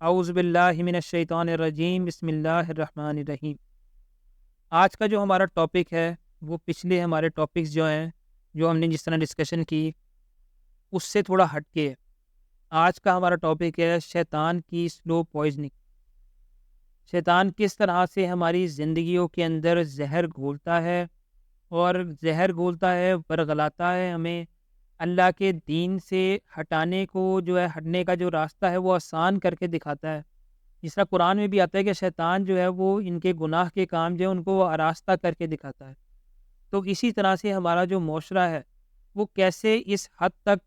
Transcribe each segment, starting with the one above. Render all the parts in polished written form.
اعوذ باللہ من الشیطان الرجیم، بسم اللہ الرحمن الرحیم۔ آج کا جو ہمارا ٹاپک ہے وہ پچھلے ہمارے ٹاپکس جو ہیں، جو ہم نے جس طرح ڈسکشن کی اس سے تھوڑا ہٹ کے آج کا ہمارا ٹاپک ہے شیطان کی سلو پوائزننگ۔ شیطان کس طرح سے ہماری زندگیوں کے اندر زہر گھولتا ہے، اور زہر گھولتا ہے، ورگلاتا ہے ہمیں اللہ کے دین سے ہٹانے کو، جو ہے ہٹنے کا جو راستہ ہے وہ آسان کر کے دکھاتا ہے۔ جس طرح قرآن میں بھی آتا ہے کہ شیطان جو ہے وہ ان کے گناہ کے کام جو ہے ان کو وہ آراستہ کر کے دکھاتا ہے۔ تو اسی طرح سے ہمارا جو معاشرہ ہے وہ کیسے اس حد تک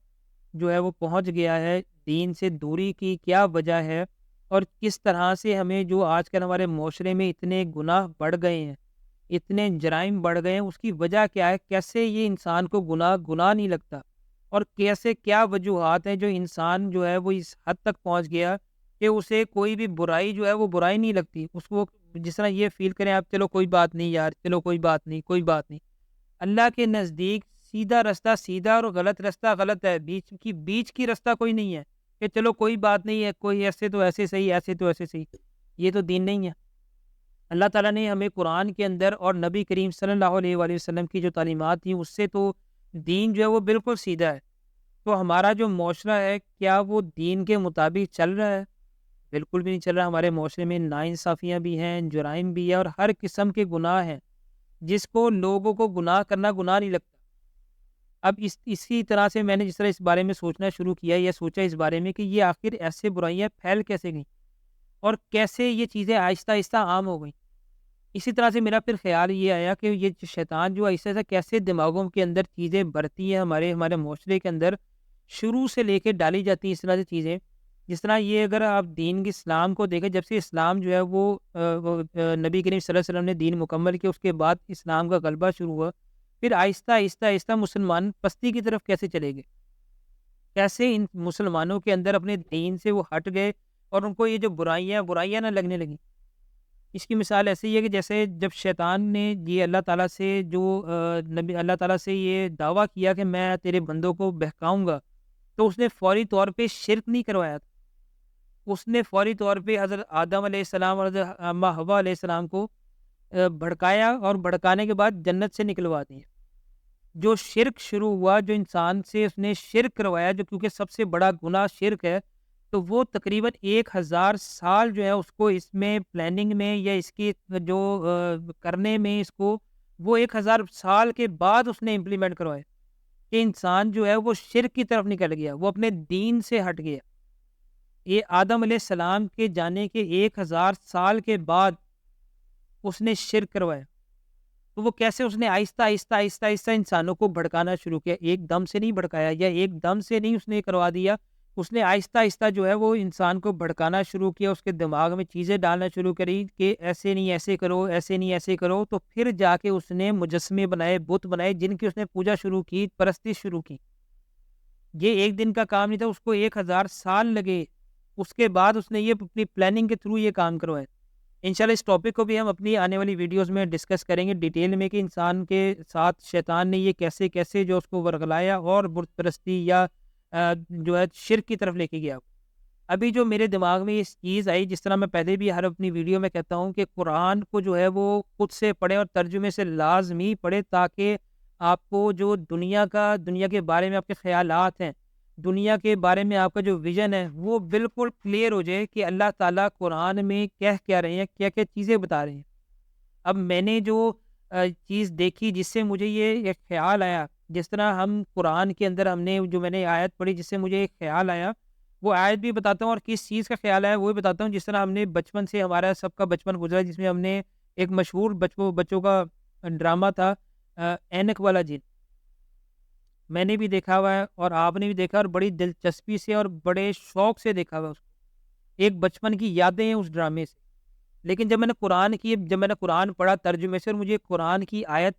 جو ہے وہ پہنچ گیا ہے، دین سے دوری کی کیا وجہ ہے، اور کس طرح سے ہمیں جو آج کل ہمارے معاشرے میں اتنے گناہ بڑھ گئے ہیں، اتنے جرائم بڑھ گئے ہیں، اس کی وجہ کیا ہے، کیسے یہ انسان کو گناہ نہیں لگتا، اور کیسے کیا وجوہات ہیں جو انسان جو ہے وہ اس حد تک پہنچ گیا کہ اسے کوئی بھی برائی جو ہے وہ برائی نہیں لگتی اس کو۔ جس طرح یہ فیل کریں آپ، چلو کوئی بات نہیں یار، چلو کوئی بات نہیں، کوئی بات نہیں۔ اللہ کے نزدیک سیدھا رستہ سیدھا اور غلط رستہ غلط ہے، بیچ کی رستہ کوئی نہیں ہے کہ چلو کوئی بات نہیں ہے، کوئی ایسے تو ایسے صحیح، ایسے تو ایسے صحیح۔ یہ تو دین نہیں ہے۔ اللہ تعالیٰ نے ہمیں قرآن کے اندر اور نبی کریم صلی اللہ علیہ وآلہ وسلم کی جو تعلیمات تھیں اس سے تو دین جو ہے وہ بالکل سیدھا ہے۔ تو ہمارا جو معاشرہ ہے کیا وہ دین کے مطابق چل رہا ہے؟ بالکل بھی نہیں چل رہا۔ ہمارے معاشرے میں ناانصافیاں بھی ہیں، جرائم بھی ہے، اور ہر قسم کے گناہ ہیں جس کو لوگوں کو گناہ کرنا گناہ نہیں لگتا۔ اب اسی طرح سے میں نے جس طرح اس بارے میں سوچنا شروع کیا یا سوچا اس بارے میں کہ یہ آخر ایسے برائیاں پھیل کیسے گئیں، اور کیسے یہ چیزیں آہستہ آہستہ عام ہو گئیں۔ اسی طرح سے میرا پھر خیال یہ آیا کہ یہ شیطان جو آہستہ آہستہ کیسے دماغوں کے اندر چیزیں بڑھتی ہیں، ہمارے معاشرے کے اندر شروع سے لے کے ڈالی جاتی ہیں اس طرح سے چیزیں۔ جس طرح یہ اگر آپ دین کے اسلام کو دیکھیں، جب سے اسلام جو ہے نبی کریم صلی اللہ علیہ وسلم نے دین مکمل کیا، اس کے بعد اسلام کا غلبہ شروع ہوا، پھر آہستہ آہستہ آہستہ مسلمان پستی کی طرف کیسے چلے گئے، کیسے ان مسلمانوں کے اندر اپنے دین سے وہ ہٹ گئے، اور ان کو یہ جو برائیاں نہ لگنے لگیں۔ اس کی مثال ایسے ہی ہے کہ جیسے جب شیطان نے یہ اللہ تعالیٰ سے نبی اللہ تعالیٰ سے یہ دعویٰ کیا کہ میں تیرے بندوں کو بہکاؤں گا، تو اس نے فوری طور پہ شرک نہیں کروایا تھا۔ اس نے فوری طور پہ حضرت آدم علیہ السلام اور حضرت اماں حوا علیہ السلام کو بھڑکایا، اور بھڑکانے کے بعد جنت سے نکلوا دیا۔ جو شرک شروع ہوا، جو انسان سے اس نے شرک کروایا، جو کیونکہ سب سے بڑا گناہ شرک ہے، تو وہ تقریباً 1000 سال جو ہے اس کو اس میں پلاننگ میں یا اس کی جو کرنے میں اس کو، وہ 1000 سال کے بعد اس نے امپلیمنٹ کروایا کہ انسان جو ہے وہ شرک کی طرف نکل گیا، وہ اپنے دین سے ہٹ گیا۔ یہ آدم علیہ السلام کے جانے کے 1000 سال کے بعد اس نے شرک کروایا۔ تو وہ کیسے اس نے آہستہ آہستہ آہستہ آہستہ انسانوں کو بھڑکانا شروع کیا، ایک دم سے نہیں بھڑکایا، یا ایک دم سے نہیں اس نے کروا دیا، اس نے آہستہ آہستہ جو ہے وہ انسان کو بھڑکانا شروع کیا، اس کے دماغ میں چیزیں ڈالنا شروع کری کہ ایسے نہیں ایسے کرو، ایسے نہیں ایسے کرو، تو پھر جا کے اس نے مجسمے بنائے، بت بنائے، جن کی اس نے پوجا شروع کی، پرستش شروع کی۔ یہ ایک دن کا کام نہیں تھا، اس کو 1000 سال لگے۔ اس کے بعد اس نے یہ اپنی پلاننگ کے تھرو یہ کام کروایا۔ انشاءاللہ اس ٹاپک کو بھی ہم اپنی آنے والی ویڈیوز میں ڈسکس کریں گے ڈیٹیل میں، کہ انسان کے ساتھ شیطان نے یہ کیسے کیسے جو اس کو ورگلایا اور بت پرستی یا جو ہے شرک کی طرف لے کے گیا۔ ابھی جو میرے دماغ میں یہ چیز آئی، جس طرح میں پہلے بھی ہر اپنی ویڈیو میں کہتا ہوں کہ قرآن کو جو ہے وہ خود سے پڑھیں اور ترجمے سے لازمی پڑھیں، تاکہ آپ کو جو دنیا کے بارے میں آپ کے خیالات ہیں، دنیا کے بارے میں آپ کا جو ویژن ہے، وہ بالکل کلیئر ہو جائے کہ اللہ تعالیٰ قرآن میں کہہ کیا رہے ہیں، کیا کیا چیزیں بتا رہے ہیں۔ اب میں نے جو چیز دیکھی جس سے مجھے یہ ایک خیال آیا، جس طرح ہم قرآن کے اندر میں نے آیت پڑھی جس سے مجھے ایک خیال آیا، وہ آیت بھی بتاتا ہوں، اور کس چیز کا خیال آیا وہ بھی بتاتا ہوں۔ جس طرح ہم نے بچپن سے، ہمارا سب کا بچپن گزرا، جس میں ہم نے ایک مشہور بچوں کا ڈرامہ تھا اینک والا جن، میں نے بھی دیکھا ہوا ہے اور آپ نے بھی دیکھا، اور بڑی دلچسپی سے اور بڑے شوق سے دیکھا ہوا ہے اس کو۔ ایک بچپن کی یادیں ہیں اس ڈرامے سے۔ لیکن جب میں نے قرآن پڑھا ترجمے سے، اور مجھے قرآن کی آیت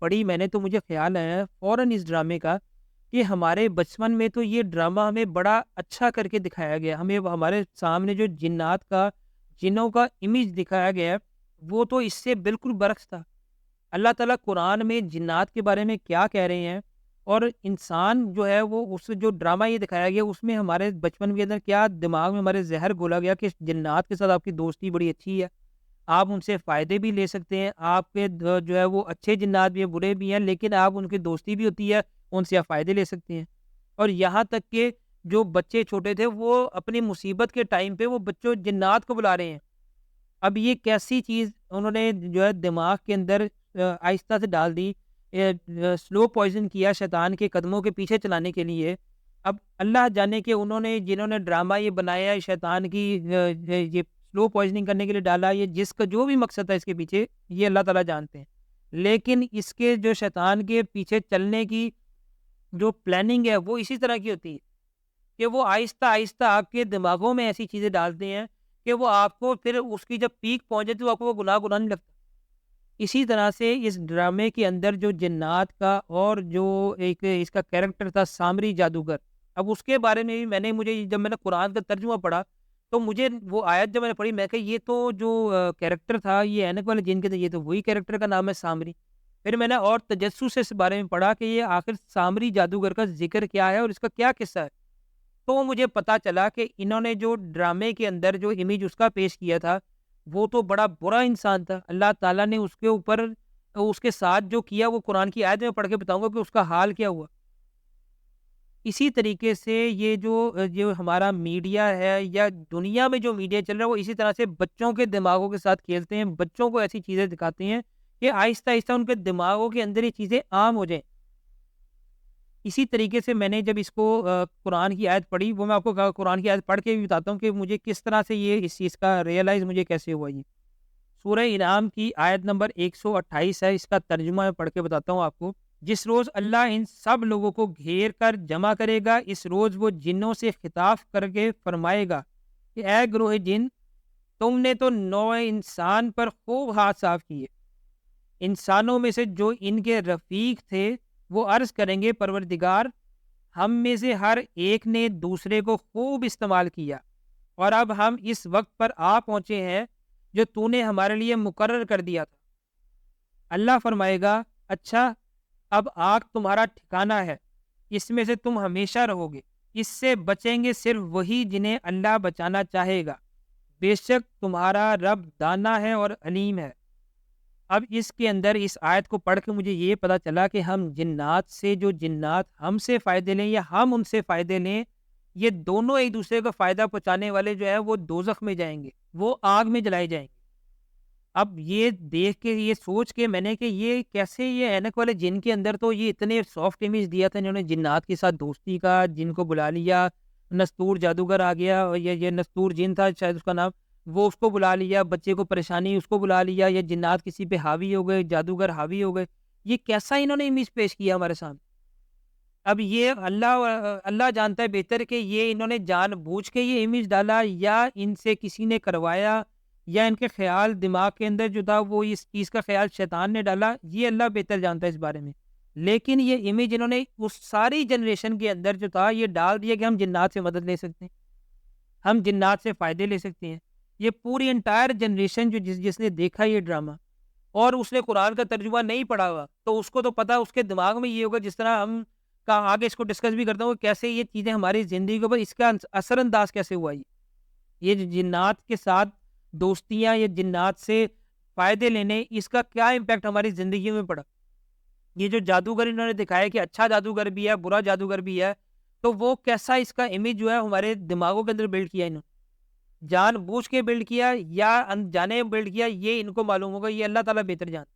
پڑھی میں نے، تو مجھے خیال آیا فوراً اس ڈرامے کا کہ ہمارے بچپن میں تو یہ ڈرامہ ہمیں بڑا اچھا کر کے دکھایا گیا، ہمیں ہمارے سامنے جو جنوں کا امیج دکھایا گیا ہے، وہ تو اس سے بالکل برعکس تھا۔ اللہ تعالیٰ قرآن میں جنات کے بارے میں کیا کہہ رہے ہیں، اور انسان جو ہے وہ اس جو ڈرامہ یہ دکھایا گیا اس میں ہمارے بچپن کے اندر کیا دماغ میں ہمارے زہر گھولا گیا کہ جنات کے ساتھ آپ کی دوستی بڑی اچھی ہے، آپ ان سے فائدے بھی لے سکتے ہیں، آپ کے جو ہے وہ اچھے جنات بھی ہیں برے بھی ہیں، لیکن آپ ان کی دوستی بھی ہوتی ہے، ان سے آپ فائدے لے سکتے ہیں۔ اور یہاں تک کہ جو بچے چھوٹے تھے وہ اپنی مصیبت کے ٹائم پہ وہ بچوں جنات کو بلا رہے ہیں۔ اب یہ کیسی چیز انہوں نے جو ہے دماغ کے اندر آہستہ سے ڈال دی، سلو پوائزن کیا شیطان کے قدموں کے پیچھے چلانے کے لیے۔ اب اللہ جانے کہ انہوں نے جنہوں نے ڈرامہ یہ بنایا ہے شیطان کی یہ سلو پوائزننگ کرنے کے لیے ڈالا، یہ جس کا جو بھی مقصد ہے اس کے پیچھے، یہ اللہ تعالیٰ جانتے ہیں۔ لیکن اس کے جو شیطان کے پیچھے چلنے کی جو پلاننگ ہے وہ اسی طرح کی ہوتی ہے کہ وہ آہستہ آہستہ آپ کے دماغوں میں ایسی چیزیں ڈالتے ہیں کہ وہ آپ کو پھر اس کی جب پیک پہنچ جاتی ہے تو آپ کو وہ گناہ نہیں لگتا۔ اسی طرح سے اس ڈرامے کے اندر جو جنات کا اور جو ایک اس کا کیریکٹر تھا سامری جادوگر، اب اس کے بارے میں بھی مجھے جب میں نے قرآن کا ترجمہ پڑھا تو مجھے وہ آیت جب میں نے پڑھی میں کہ یہ تو جو کیریکٹر تھا یہ اینک والے جن کے تھے، یہ تو وہی کیریکٹر کا نام ہے سامری۔ پھر میں نے اور تجسس سے اس بارے میں پڑھا کہ یہ آخر سامری جادوگر کا ذکر کیا ہے اور اس کا کیا قصہ ہے۔ تو مجھے پتا چلا کہ انہوں نے جو ڈرامے کے اندر جو امیج اس کا پیش کیا تھا وہ تو بڑا برا انسان تھا۔ اللہ تعالیٰ نے اس کے اوپر اس کے ساتھ جو کیا وہ قرآن کی آیت میں پڑھ کے بتاؤں گا کہ اس کا حال کیا ہوا۔ اسی طریقے سے یہ جو ہمارا میڈیا ہے یا دنیا میں جو میڈیا چل رہا ہے وہ اسی طرح سے بچوں کے دماغوں کے ساتھ کھیلتے ہیں، بچوں کو ایسی چیزیں دکھاتے ہیں کہ آہستہ آہستہ ان کے دماغوں کے اندر یہ چیزیں عام ہو جائیں۔ اسی طریقے سے میں نے جب اس کو قرآن کی آیت پڑھی، وہ میں آپ کو قرآن کی آیت پڑھ کے بھی بتاتا ہوں کہ مجھے کس طرح سے یہ اس چیز کا ریئلائز مجھے کیسے ہوا۔ یہ سورہ انعام کی آیت نمبر 128 ہے، اس کا ترجمہ میں پڑھ کے بتاتا ہوں آپ کو۔ جس روز اللہ ان سب لوگوں کو گھیر کر جمع کرے گا، اس روز وہ جنوں سے خطاب کر کے فرمائے گا کہ اے گروہ جن، تم نے تو نوع انسان پر خوب ہاتھ صاف کیے۔ انسانوں میں سے جو ان کے رفیق تھے وہ عرض کریں گے پروردگار، ہم میں سے ہر ایک نے دوسرے کو خوب استعمال کیا اور اب ہم اس وقت پر آ پہنچے ہیں جو تو نے ہمارے لیے مقرر کر دیا تھا۔ اللہ فرمائے گا، اچھا اب آگ تمہارا ٹھکانہ ہے، اس میں سے تم ہمیشہ رہو گے، اس سے بچیں گے صرف وہی جنہیں اللہ بچانا چاہے گا، بے شک تمہارا رب دانا ہے اور علیم ہے۔ اب اس کے اندر اس آیت کو پڑھ کے مجھے یہ پتا چلا کہ ہم جنات سے جو جنات ہم سے فائدے لیں یا ہم ان سے فائدے لیں، یہ دونوں ایک دوسرے کو فائدہ پہنچانے والے جو ہے وہ دوزخ میں جائیں گے، وہ آگ میں جلائے جائیں گے۔ اب یہ دیکھ کے یہ سوچ کے میں نے کہ یہ کیسے یہ اینک والے جن کے اندر تو یہ اتنے سافٹ امیج دیا تھا، انہوں نے جنات کے ساتھ دوستی کا، جن کو بلا لیا، نستور جادوگر آ گیا، اور یہ نستور جن تھا شاید اس کا نام، وہ اس کو بلا لیا، بچے کو پریشانی اس کو بلا لیا، یا جنات کسی پہ حاوی ہو گئے، جادوگر حاوی ہو گئے۔ یہ کیسا انہوں نے امیج پیش کیا ہمارے سامنے۔ اب یہ اللہ جانتا ہے بہتر کہ یہ انہوں نے جان بوجھ کے یہ امیج ڈالا یا ان سے کسی نے کروایا یا ان کے خیال دماغ کے اندر جو تھا وہ اس چیز کا خیال شیطان نے ڈالا، یہ اللہ بہتر جانتا ہے اس بارے میں۔ لیکن یہ امیج انہوں نے اس ساری جنریشن کے اندر جو تھا یہ ڈال دیا کہ ہم جنات سے مدد لے سکتے ہیں، ہم جنات سے فائدے لے سکتے ہیں۔ یہ پوری انٹائر جنریشن جو جس نے دیکھا یہ ڈرامہ اور اس نے قرآن کا ترجمہ نہیں پڑھا ہوا تو اس کو تو پتا، اس کے دماغ میں یہ ہوگا، جس طرح ہم کا آگے اس کو ڈسکس بھی کرتا ہوں کیسے یہ چیزیں ہماری زندگی کے اوپر اس کا اثر انداز کیسے ہوا۔ یہ جو جنات کے ساتھ دوستیاں یا جنات سے فائدے لینے، اس کا کیا امپیکٹ ہماری زندگی میں پڑا۔ یہ جو جادوگر انہوں نے دکھایا کہ اچھا جادوگر بھی ہے، برا جادوگر بھی ہے، تو وہ کیسا اس کا امیج جو ہے ہمارے دماغوں کے اندر بلڈ کیا، انہوں نے جان بوجھ کے بلڈ کیا یا انجانے بلڈ کیا، یہ ان کو معلوم ہوگا، یہ اللہ تعالیٰ بہتر جانتا۔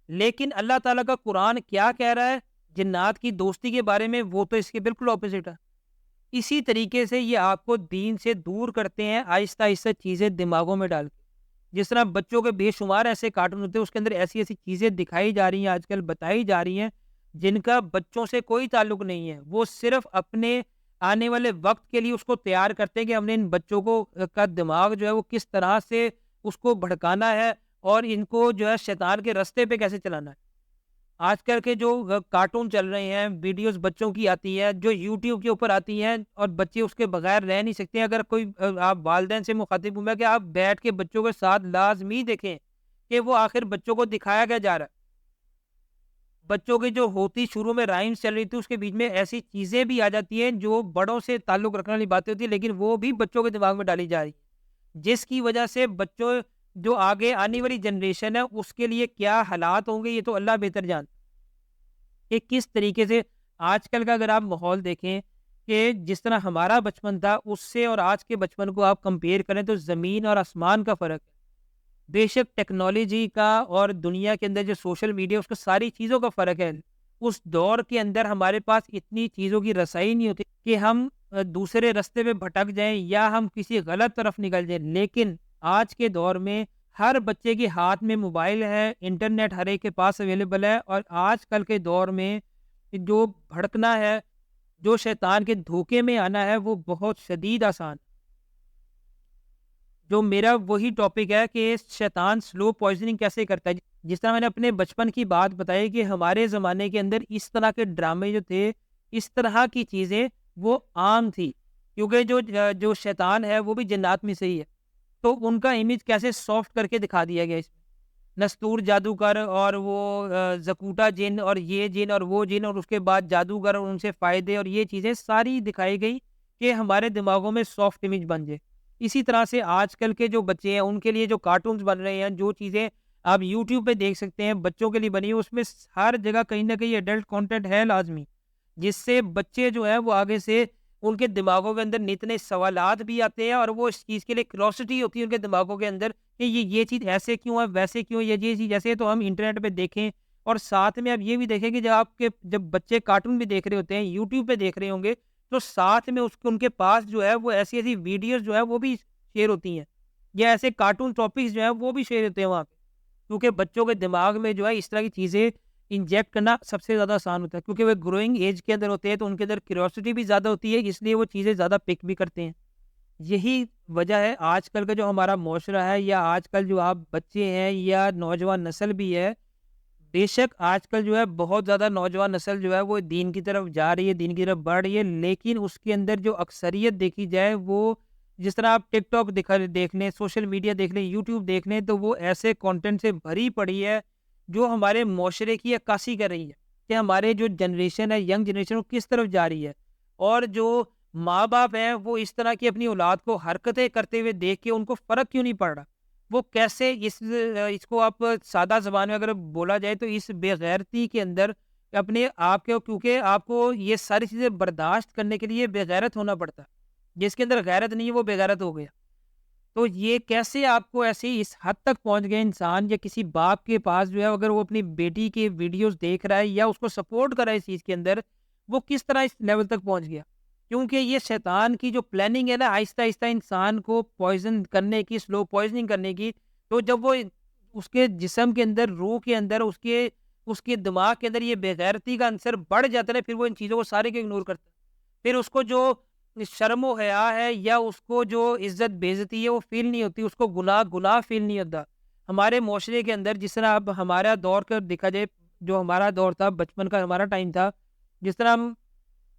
لیکن اللہ تعالیٰ کا قرآن کیا کہہ رہا ہے جنات کی دوستی کے بارے میں، وہ تو اس کے بالکل اپوزٹ ہے۔ اسی طریقے سے یہ آپ کو دین سے دور کرتے ہیں آہستہ آہستہ چیزیں دماغوں میں ڈال کے۔ جس طرح بچوں کے بے شمار ایسے کارٹون ہوتے ہیں، اس کے اندر ایسی ایسی چیزیں دکھائی جا رہی ہیں، آج کل بتائی جا رہی ہیں جن کا بچوں سے کوئی تعلق نہیں ہے۔ وہ صرف اپنے آنے والے وقت کے لیے اس کو تیار کرتے ہیں کہ ہم نے ان بچوں کو کا دماغ جو ہے وہ کس طرح سے اس کو بھڑکانا ہے اور ان کو جو ہے شیطان کے رستے پہ کیسے چلانا ہے۔ آج کل کے جو کارٹون چل رہے ہیں، ویڈیوز بچوں کی آتی ہے جو یوٹیوب کے اوپر آتی ہیں اور بچے اس کے بغیر رہ نہیں سکتے۔ اگر کوئی آپ والدین سے مخاطب ہوں میں کہ آپ بیٹھ کے بچوں کے ساتھ لازمی دیکھیں کہ وہ آخر بچوں کو دکھایا کیا جا رہا ہے۔ بچوں کی جو ہوتی شروع میں رائمس چل رہی تھی اس کے بیچ میں ایسی چیزیں بھی آ جاتی ہیں جو بڑوں سے تعلق رکھنے والی باتیں ہوتی ہیں، لیکن وہ بھی بچوں کے دماغ میں ڈالی جا رہی ہے، جس کی وجہ سے بچوں جو آگے آنے والی جنریشن ہے اس کے لیے کیا حالات ہوں گے یہ تو اللہ بہتر جانتا ہے کہ کس طریقے سے آج کل کا اگر آپ ماحول دیکھیں کہ جس طرح ہمارا بچپن تھا اس سے اور آج کے بچپن کو آپ کمپیئر کریں تو زمین اور آسمان کا فرق ہے۔ بے شک ٹیکنالوجی کا اور دنیا کے اندر جو سوشل میڈیا اس کا ساری چیزوں کا فرق ہے، اس دور کے اندر ہمارے پاس اتنی چیزوں کی رسائی نہیں ہوتی کہ ہم دوسرے رستے پہ بھٹک جائیں یا ہم کسی غلط طرف نکل جائیں، لیکن آج کے دور میں ہر بچے کے ہاتھ میں موبائل ہے، انٹرنیٹ ہر ایک کے پاس اویلیبل ہے، اور آج کل کے دور میں جو بھڑکنا ہے، جو شیطان کے دھوکے میں آنا ہے وہ بہت شدید آسان۔ جو میرا وہی ٹاپک ہے کہ شیطان سلو پوائزننگ کیسے کرتا ہے، جس طرح میں نے اپنے بچپن کی بات بتائی کہ ہمارے زمانے کے اندر اس طرح کے ڈرامے جو تھے، اس طرح کی چیزیں وہ عام تھی، کیونکہ جو شیطان ہے وہ بھی جنات میں سے ہی ہے، تو ان کا امیج کیسے سافٹ کر کے دکھا دیا گیا اس میں، نستور جادوگر اور وہ زکوٹا جن اور یہ جن اور وہ جن، اور اس کے بعد جادوگر اور ان سے فائدے اور یہ چیزیں ساری دکھائی گئی کہ ہمارے دماغوں میں سافٹ امیج بن جائے۔ اسی طرح سے آج کل کے جو بچے ہیں ان کے لیے جو کارٹونز بن رہے ہیں، جو چیزیں آپ یوٹیوب پہ دیکھ سکتے ہیں بچوں کے لیے بنی ہے، اس میں ہر جگہ کہیں نہ کہیں ایڈلٹ کانٹینٹ ہے لازمی، جس سے بچے جو ہیں وہ آگے سے ان کے دماغوں کے اندر نتنے سوالات بھی آتے ہیں، اور وہ اس چیز کے لیے کیوریوسٹی ہوتی ہے ان کے دماغوں کے اندر کہ یہ چیز ایسے کیوں ہے، ویسے کیوں، یہ چیز جیسے تو ہم انٹرنیٹ پہ دیکھیں۔ اور ساتھ میں آپ یہ بھی دیکھیں کہ جب بچے کارٹون بھی دیکھ رہے ہوتے ہیں، یوٹیوب پہ دیکھ رہے ہوں گے، تو ساتھ میں ان کے پاس جو ہے وہ ایسی ایسی ویڈیوز جو ہے وہ بھی شیئر ہوتی ہیں، یا ایسے کارٹون ٹاپکس جو ہیں وہ بھی شیئر ہوتے ہیں وہاں پہ، کیونکہ بچوں کے دماغ میں جو ہے اس طرح کی چیزیں انجیکٹ کرنا سب سے زیادہ آسان ہوتا ہے، کیونکہ وہ گروئنگ ایج کے اندر ہوتے ہیں تو ان کے اندر کیوریوسٹی بھی زیادہ ہوتی ہے، اس لیے وہ چیزیں زیادہ پک بھی کرتے ہیں۔ یہی وجہ ہے آج کل کا جو ہمارا معاشرہ ہے، یا آج کل جو آپ بچے ہیں یا نوجوان نسل بھی ہے، بے شک آج کل جو ہے بہت زیادہ نوجوان نسل جو ہے وہ دین کی طرف جا رہی ہے، دین کی طرف بڑھ رہی ہے، لیکن اس کے اندر جو اکثریت دیکھی جائے وہ جس طرح آپ ٹک ٹاک دیکھ لیں، سوشل میڈیا دیکھ لیں، یوٹیوب دیکھ لیں، تو وہ ایسے کانٹینٹ سے بھری پڑی ہے جو ہمارے معاشرے کی عکاسی کر رہی ہے کہ ہمارے جو جنریشن ہے، ینگ جنریشن، وہ کس طرف جا رہی ہے، اور جو ماں باپ ہیں وہ اس طرح کی اپنی اولاد کو حرکتیں کرتے ہوئے دیکھ کے ان کو فرق کیوں نہیں پڑ رہا، وہ کیسے اس کو آپ سادہ زبان میں اگر بولا جائے تو اس بے غیرتی کے اندر اپنے آپ کے، کیونکہ آپ کو یہ ساری چیزیں برداشت کرنے کے لیے بے غیرت ہونا پڑتا ہے، جس کے اندر غیرت نہیں ہے وہ بے غیرت ہو گیا، تو یہ کیسے آپ کو ایسے اس حد تک پہنچ گئے انسان، یا کسی باپ کے پاس جو ہے اگر وہ اپنی بیٹی کے ویڈیوز دیکھ رہا ہے یا اس کو سپورٹ کر رہا ہے اس چیز کے اندر، وہ کس طرح اس لیول تک پہنچ گیا، کیونکہ یہ شیطان کی جو پلاننگ ہے نا آہستہ آہستہ انسان کو پوائزن کرنے کی، سلو پوائزننگ کرنے کی، تو جب وہ اس کے جسم کے اندر، روح کے اندر، اس کے دماغ کے اندر یہ بے غیرتی کا عنصر بڑھ جاتا ہے، پھر وہ ان چیزوں کو سارے کو اگنور کرتا ہے، پھر اس کو جو شرم و حیا ہے یا اس کو جو عزت بے عزتی ہے وہ فیل نہیں ہوتی، اس کو گناہ فیل نہیں ہوتا۔ ہمارے معاشرے کے اندر جس طرح اب ہمارا دور کا دیکھا جائے، جو ہمارا دور تھا، بچپن کا ہمارا ٹائم تھا، جس طرح ہم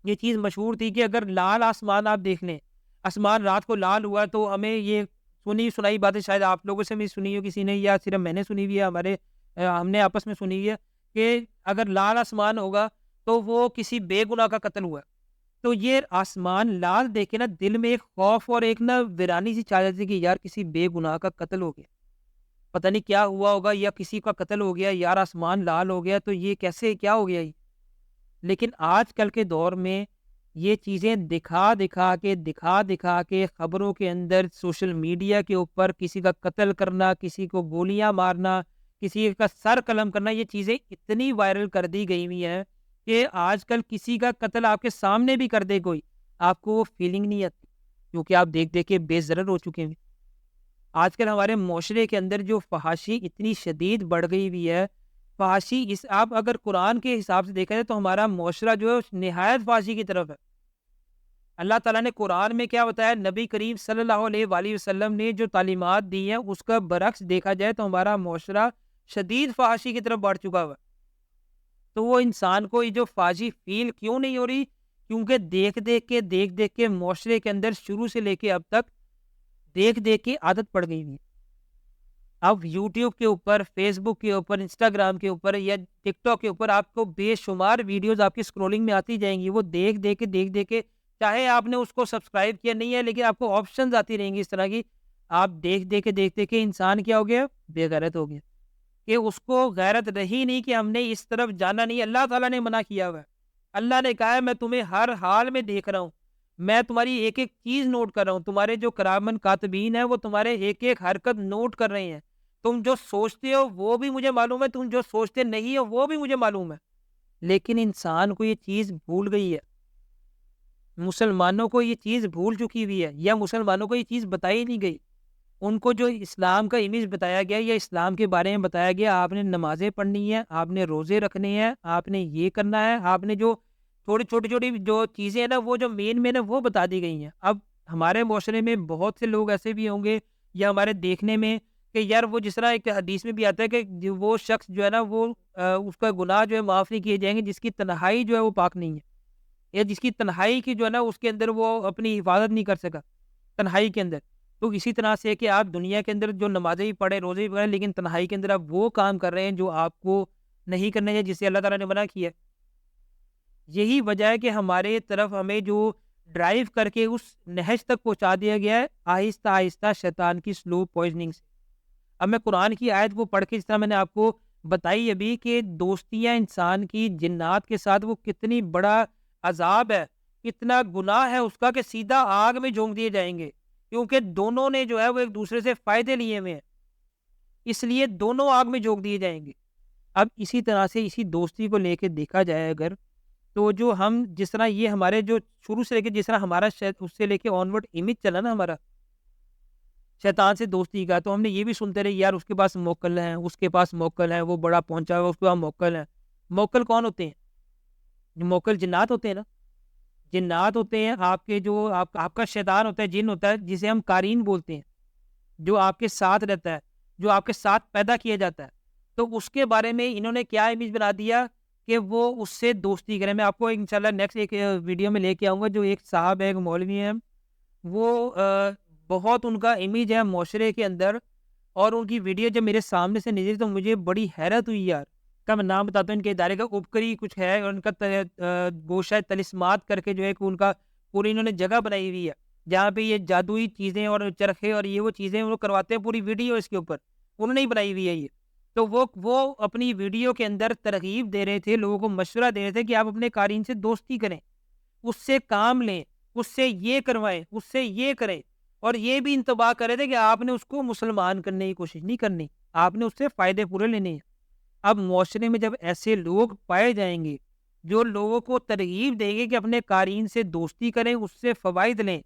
یہ چیز مشہور تھی کہ اگر لال آسمان آپ دیکھ لیں، آسمان رات کو لال ہوا تو ہمیں یہ سنی سنائی باتیں شاید آپ لوگوں سے بھی سنی ہو کسی نے، یا صرف میں نے سنی ہوئی ہے، ہم نے آپس میں سنی ہوئی ہے کہ اگر لال آسمان ہوگا تو وہ کسی بے گناہ کا قتل ہوا ہے، تو یہ آسمان لال دیکھ کے نا دل میں ایک خوف اور ایک نا ویرانی سی چھا جاتی ہے کہ یار کسی بے گناہ کا قتل ہو گیا، پتہ نہیں کیا ہوا ہوگا، یا کسی کا قتل ہو گیا، یار آسمان لال ہو گیا تو یہ کیسے کیا ہو گیا یہ۔ لیکن آج کل کے دور میں یہ چیزیں دکھا دکھا کے خبروں کے اندر، سوشل میڈیا کے اوپر کسی کا قتل کرنا، کسی کو گولیاں مارنا، کسی کا سر قلم کرنا، یہ چیزیں اتنی وائرل کر دی گئی ہوئی ہیں کہ آج کل کسی کا قتل آپ کے سامنے بھی کر دے کوئی، آپ کو وہ فیلنگ نہیں آتی، کیونکہ آپ دیکھ کے بے ضرر ہو چکے ہیں۔ آج کل ہمارے معاشرے کے اندر جو فحاشی اتنی شدید بڑھ گئی ہوئی ہے، فحاشی آپ اگر قرآن کے حساب سے دیکھا جائے تو ہمارا معاشرہ جو ہے نہایت فحاشی کی طرف ہے۔ اللہ تعالیٰ نے قرآن میں کیا بتایا، نبی کریم صلی اللہ علیہ وآلہ وسلم نے جو تعلیمات دی ہیں اس کا برعکس دیکھا جائے تو ہمارا معاشرہ شدید فحاشی کی طرف بڑھ چکا ہوا ہے۔ تو وہ انسان کو یہ جو فحاشی فیل کیوں نہیں ہو رہی، کیونکہ دیکھ کے معاشرے کے اندر شروع سے لے کے اب تک دیکھ کے عادت پڑ گئی ہوئی ہے۔ اب یوٹیوب کے اوپر، فیس بک کے اوپر، انسٹاگرام کے اوپر یا ٹک ٹاک کے اوپر آپ کو بے شمار ویڈیوز آپ کی اسکرولنگ میں آتی جائیں گی. وہ دیکھ دیکھ کے چاہے آپ نے اس کو سبسکرائب کیا نہیں ہے لیکن آپ کو آپشنز آتی رہیں گی اس طرح کی. آپ دیکھ کے انسان کیا ہو گیا؟ بے غیرت ہو گیا کہ اس کو غیرت رہی نہیں کہ ہم نے اس طرف جانا نہیں. اللہ تعالیٰ نے منع کیا ہوا ہے. اللہ نے کہا ہے میں تمہیں ہر حال میں دیکھ رہا ہوں, میں تمہاری ایک ایک چیز نوٹ کر رہا ہوں. تمہارے جو کرامن کاتبین ہیں وہ تمہارے ایک ایک حرکت نوٹ کر رہے ہیں. تم جو سوچتے ہو وہ بھی مجھے معلوم ہے, تم جو سوچتے نہیں ہو وہ بھی مجھے معلوم ہے. لیکن انسان کو یہ چیز بھول گئی ہے, مسلمانوں کو یہ چیز بھول چکی ہوئی ہے, یا مسلمانوں کو یہ چیز بتائی نہیں گئی. ان کو جو اسلام کا امیج بتایا گیا یا اسلام کے بارے میں بتایا گیا, آپ نے نمازیں پڑھنی ہیں, آپ نے روزے رکھنے ہیں, آپ نے یہ کرنا ہے, آپ نے جو چھوٹی چھوٹی جو چیزیں ہیں نا وہ جو مین ہے وہ بتا دی گئی ہیں. اب ہمارے معاشرے میں بہت سے لوگ ایسے بھی ہوں گے یا ہمارے دیکھنے میں کہ یار وہ جس طرح ایک حدیث میں بھی آتا ہے کہ وہ شخص جو ہے نا وہ اس کا گناہ جو ہے معاف نہیں کیے جائیں گے جس کی تنہائی جو ہے وہ پاک نہیں ہے, یا جس کی تنہائی کی جو ہے نا اس کے اندر وہ اپنی حفاظت نہیں کر سکا تنہائی کے اندر. تو اسی طرح سے کہ آپ دنیا کے اندر جو نمازیں بھی پڑھیں, روزے بھی پڑھیں, لیکن تنہائی کے اندر آپ وہ کام کر رہے ہیں جو آپ کو نہیں کرنا ہے, جسے اللہ تعالیٰ نے منع کیا ہے. یہی وجہ ہے کہ ہمارے طرف ہمیں جو ڈرائیو کر کے اس نہج تک پہنچا دیا گیا ہے آہستہ آہستہ شیطان کی سلو پوائزننگ سے. اب میں قرآن کی آیت وہ پڑھ کے, جس طرح میں نے آپ کو بتائی ابھی کہ دوستیاں انسان کی جنات کے ساتھ وہ کتنی بڑا عذاب ہے, کتنا گناہ ہے اس کا, کہ سیدھا آگ میں جھونک دیے جائیں گے, کیونکہ دونوں نے جو ہے وہ ایک دوسرے سے فائدے لیے ہوئے ہیں, اس لیے دونوں آگ میں جھونک دیے جائیں گے. اب اسی طرح سے اسی دوستی کو لے کے دیکھا جائے اگر, تو جو ہم جس طرح یہ ہمارے جو شروع سے لے کے جس طرح ہمارا اس سے لے کے آنورڈ امیج چلا نا ہمارا شیطان سے دوستی کا, تو ہم نے یہ بھی سنتے رہے یار اس کے پاس موکل ہیں, اس کے پاس موکل ہیں, وہ بڑا پہنچا ہوا اس کے پاس موکل ہیں. موکل کون ہوتے ہیں؟ موکل جنات ہوتے ہیں نا, جنات ہوتے ہیں آپ کے, جو آپ کا شیطان ہوتا ہے, جن ہوتا ہے جسے ہم قارین بولتے ہیں, جو آپ کے ساتھ رہتا ہے, جو آپ کے ساتھ پیدا کیا جاتا ہے. تو اس کے بارے میں انہوں نے کیا امیج بنا دیا کہ وہ اس سے دوستی کریں. میں آپ کو انشاءاللہ نیکسٹ ایک ویڈیو میں لے کے آؤں گا. جو ایک صاحب ہے, ایک مولوی ہیں, وہ بہت ان کا امیج ہے معاشرے کے اندر, اور ان کی ویڈیو جب میرے سامنے سے نکلی تو مجھے بڑی حیرت ہوئی یار. کا میں نام بتاتا ہوں, ان کے ادارے کا اوپکری کچھ ہے, اور ان کا گوشہ تلسمات کر کے جو ہے کہ ان کا پوری انہوں نے جگہ بنائی ہوئی ہے جہاں پہ یہ جادوئی چیزیں اور چرخے اور یہ وہ چیزیں وہ کرواتے ہیں. پوری ویڈیو اس کے اوپر انہوں نے ہی بنائی ہوئی ہے یہ. تو وہ اپنی ویڈیو کے اندر ترغیب دے رہے تھے, لوگوں کو مشورہ دے رہے تھے کہ آپ اپنے قارئین سے دوستی کریں, اس سے کام لیں, اس سے یہ کروائیں, اس سے یہ کریں, اور یہ بھی انتباہ کر رہے تھے کہ آپ نے اس کو مسلمان کرنے کی کوشش نہیں کرنی, آپ نے اس سے فائدے پورے لینے ہیں. اب معاشرے میں جب ایسے لوگ پائے جائیں گے جو لوگوں کو ترغیب دیں گے کہ اپنے قارئین سے دوستی کریں, اس سے فوائد لیں.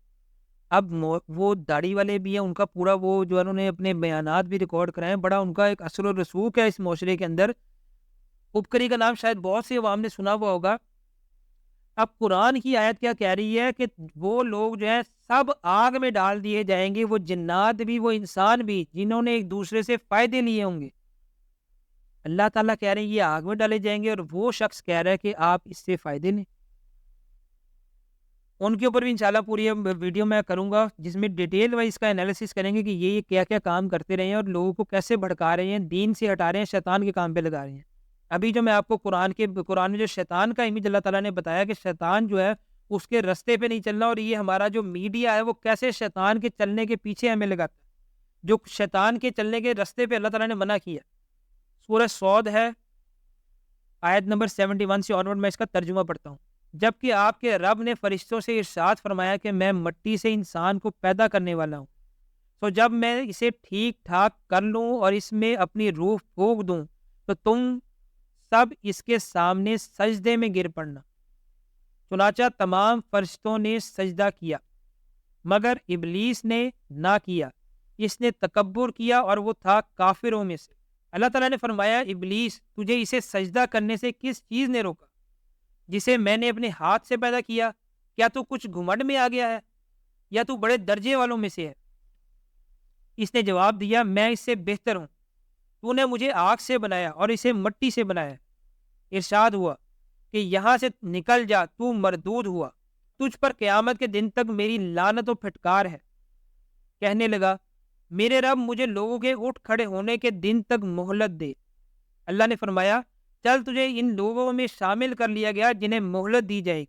اب وہ داڑھی والے بھی ہیں, ان کا پورا وہ جو انہوں نے اپنے بیانات بھی ریکارڈ کرائے ہیں, بڑا ان کا ایک اثر و رسوخ ہے اس معاشرے کے اندر. اوپکری کا نام شاید بہت سے عوام نے سنا ہوا ہوگا. اب قرآن کی آیت کیا کہہ رہی ہے کہ وہ لوگ جو ہیں سب آگ میں ڈال دیے جائیں گے, وہ جنات بھی, وہ انسان بھی, جنہوں نے ایک دوسرے سے فائدے لیے ہوں گے. اللہ تعالیٰ کہہ رہے ہیں یہ آگ میں ڈالے جائیں گے, اور وہ شخص کہہ رہا ہے کہ آپ اس سے فائدے لیں. ان کے اوپر بھی انشاءاللہ پوری ویڈیو میں کروں گا جس میں ڈیٹیل وائز کا انالیسس کریں گے کہ یہ کیا کیا کام کرتے رہے ہیں اور لوگوں کو کیسے بھڑکا رہے ہیں, دین سے ہٹا رہے ہیں, شیطان کے کام پہ لگا رہے ہیں. ابھی جو میں آپ کو قرآن میں جو شیطان کا امیج اللہ تعالیٰ نے بتایا کہ شیطان جو ہے اس کے رستے پہ نہیں چلنا, اور یہ ہمارا جو میڈیا ہے وہ کیسے شیطان کے چلنے کے پیچھے ہمیں لگاتا ہے, جو شیطان کے چلنے کے رستے پہ اللہ تعالیٰ نے منع کیا. سورہ صاد ہے, آیت نمبر 71 سے آنورڈ میں اس کا ترجمہ پڑھتا ہوں. جبکہ آپ کے رب نے فرشتوں سے ارشاد فرمایا کہ میں مٹی سے انسان کو پیدا کرنے والا ہوں, تو جب میں اسے ٹھیک ٹھاک کر لوں اور اس میں اپنی روح پھونک دوں تو تم سب اس کے سامنے سجدے میں گر پڑنا. چنانچہ تمام فرشتوں نے سجدہ کیا مگر ابلیس نے نہ کیا, اس نے تکبر کیا اور وہ تھا کافروں میں سے. اللہ تعالیٰ نے فرمایا ابلیس تجھے اسے سجدہ کرنے سے کس چیز نے روکا جسے میں نے اپنے ہاتھ سے پیدا کیا؟ کیا تو کچھ گھمنڈ میں آ گیا ہے یا تو بڑے درجے والوں میں سے ہے؟ اس نے جواب دیا میں اس سے بہتر ہوں, تو نے مجھے آگ سے بنایا اور اسے مٹی سے بنایا. ارشاد ہوا کہ یہاں سے نکل جا, تو مردود ہوا, تجھ پر قیامت کے دن تک میری لعنت و پھٹکار ہے. کہنے لگا میرے رب مجھے لوگوں کے اٹھ کھڑے ہونے کے دن تک مہلت دے۔ اللہ نے فرمایا چل تجھے ان لوگوں میں شامل کر لیا گیا جنہیں مہلت دی جائے گی،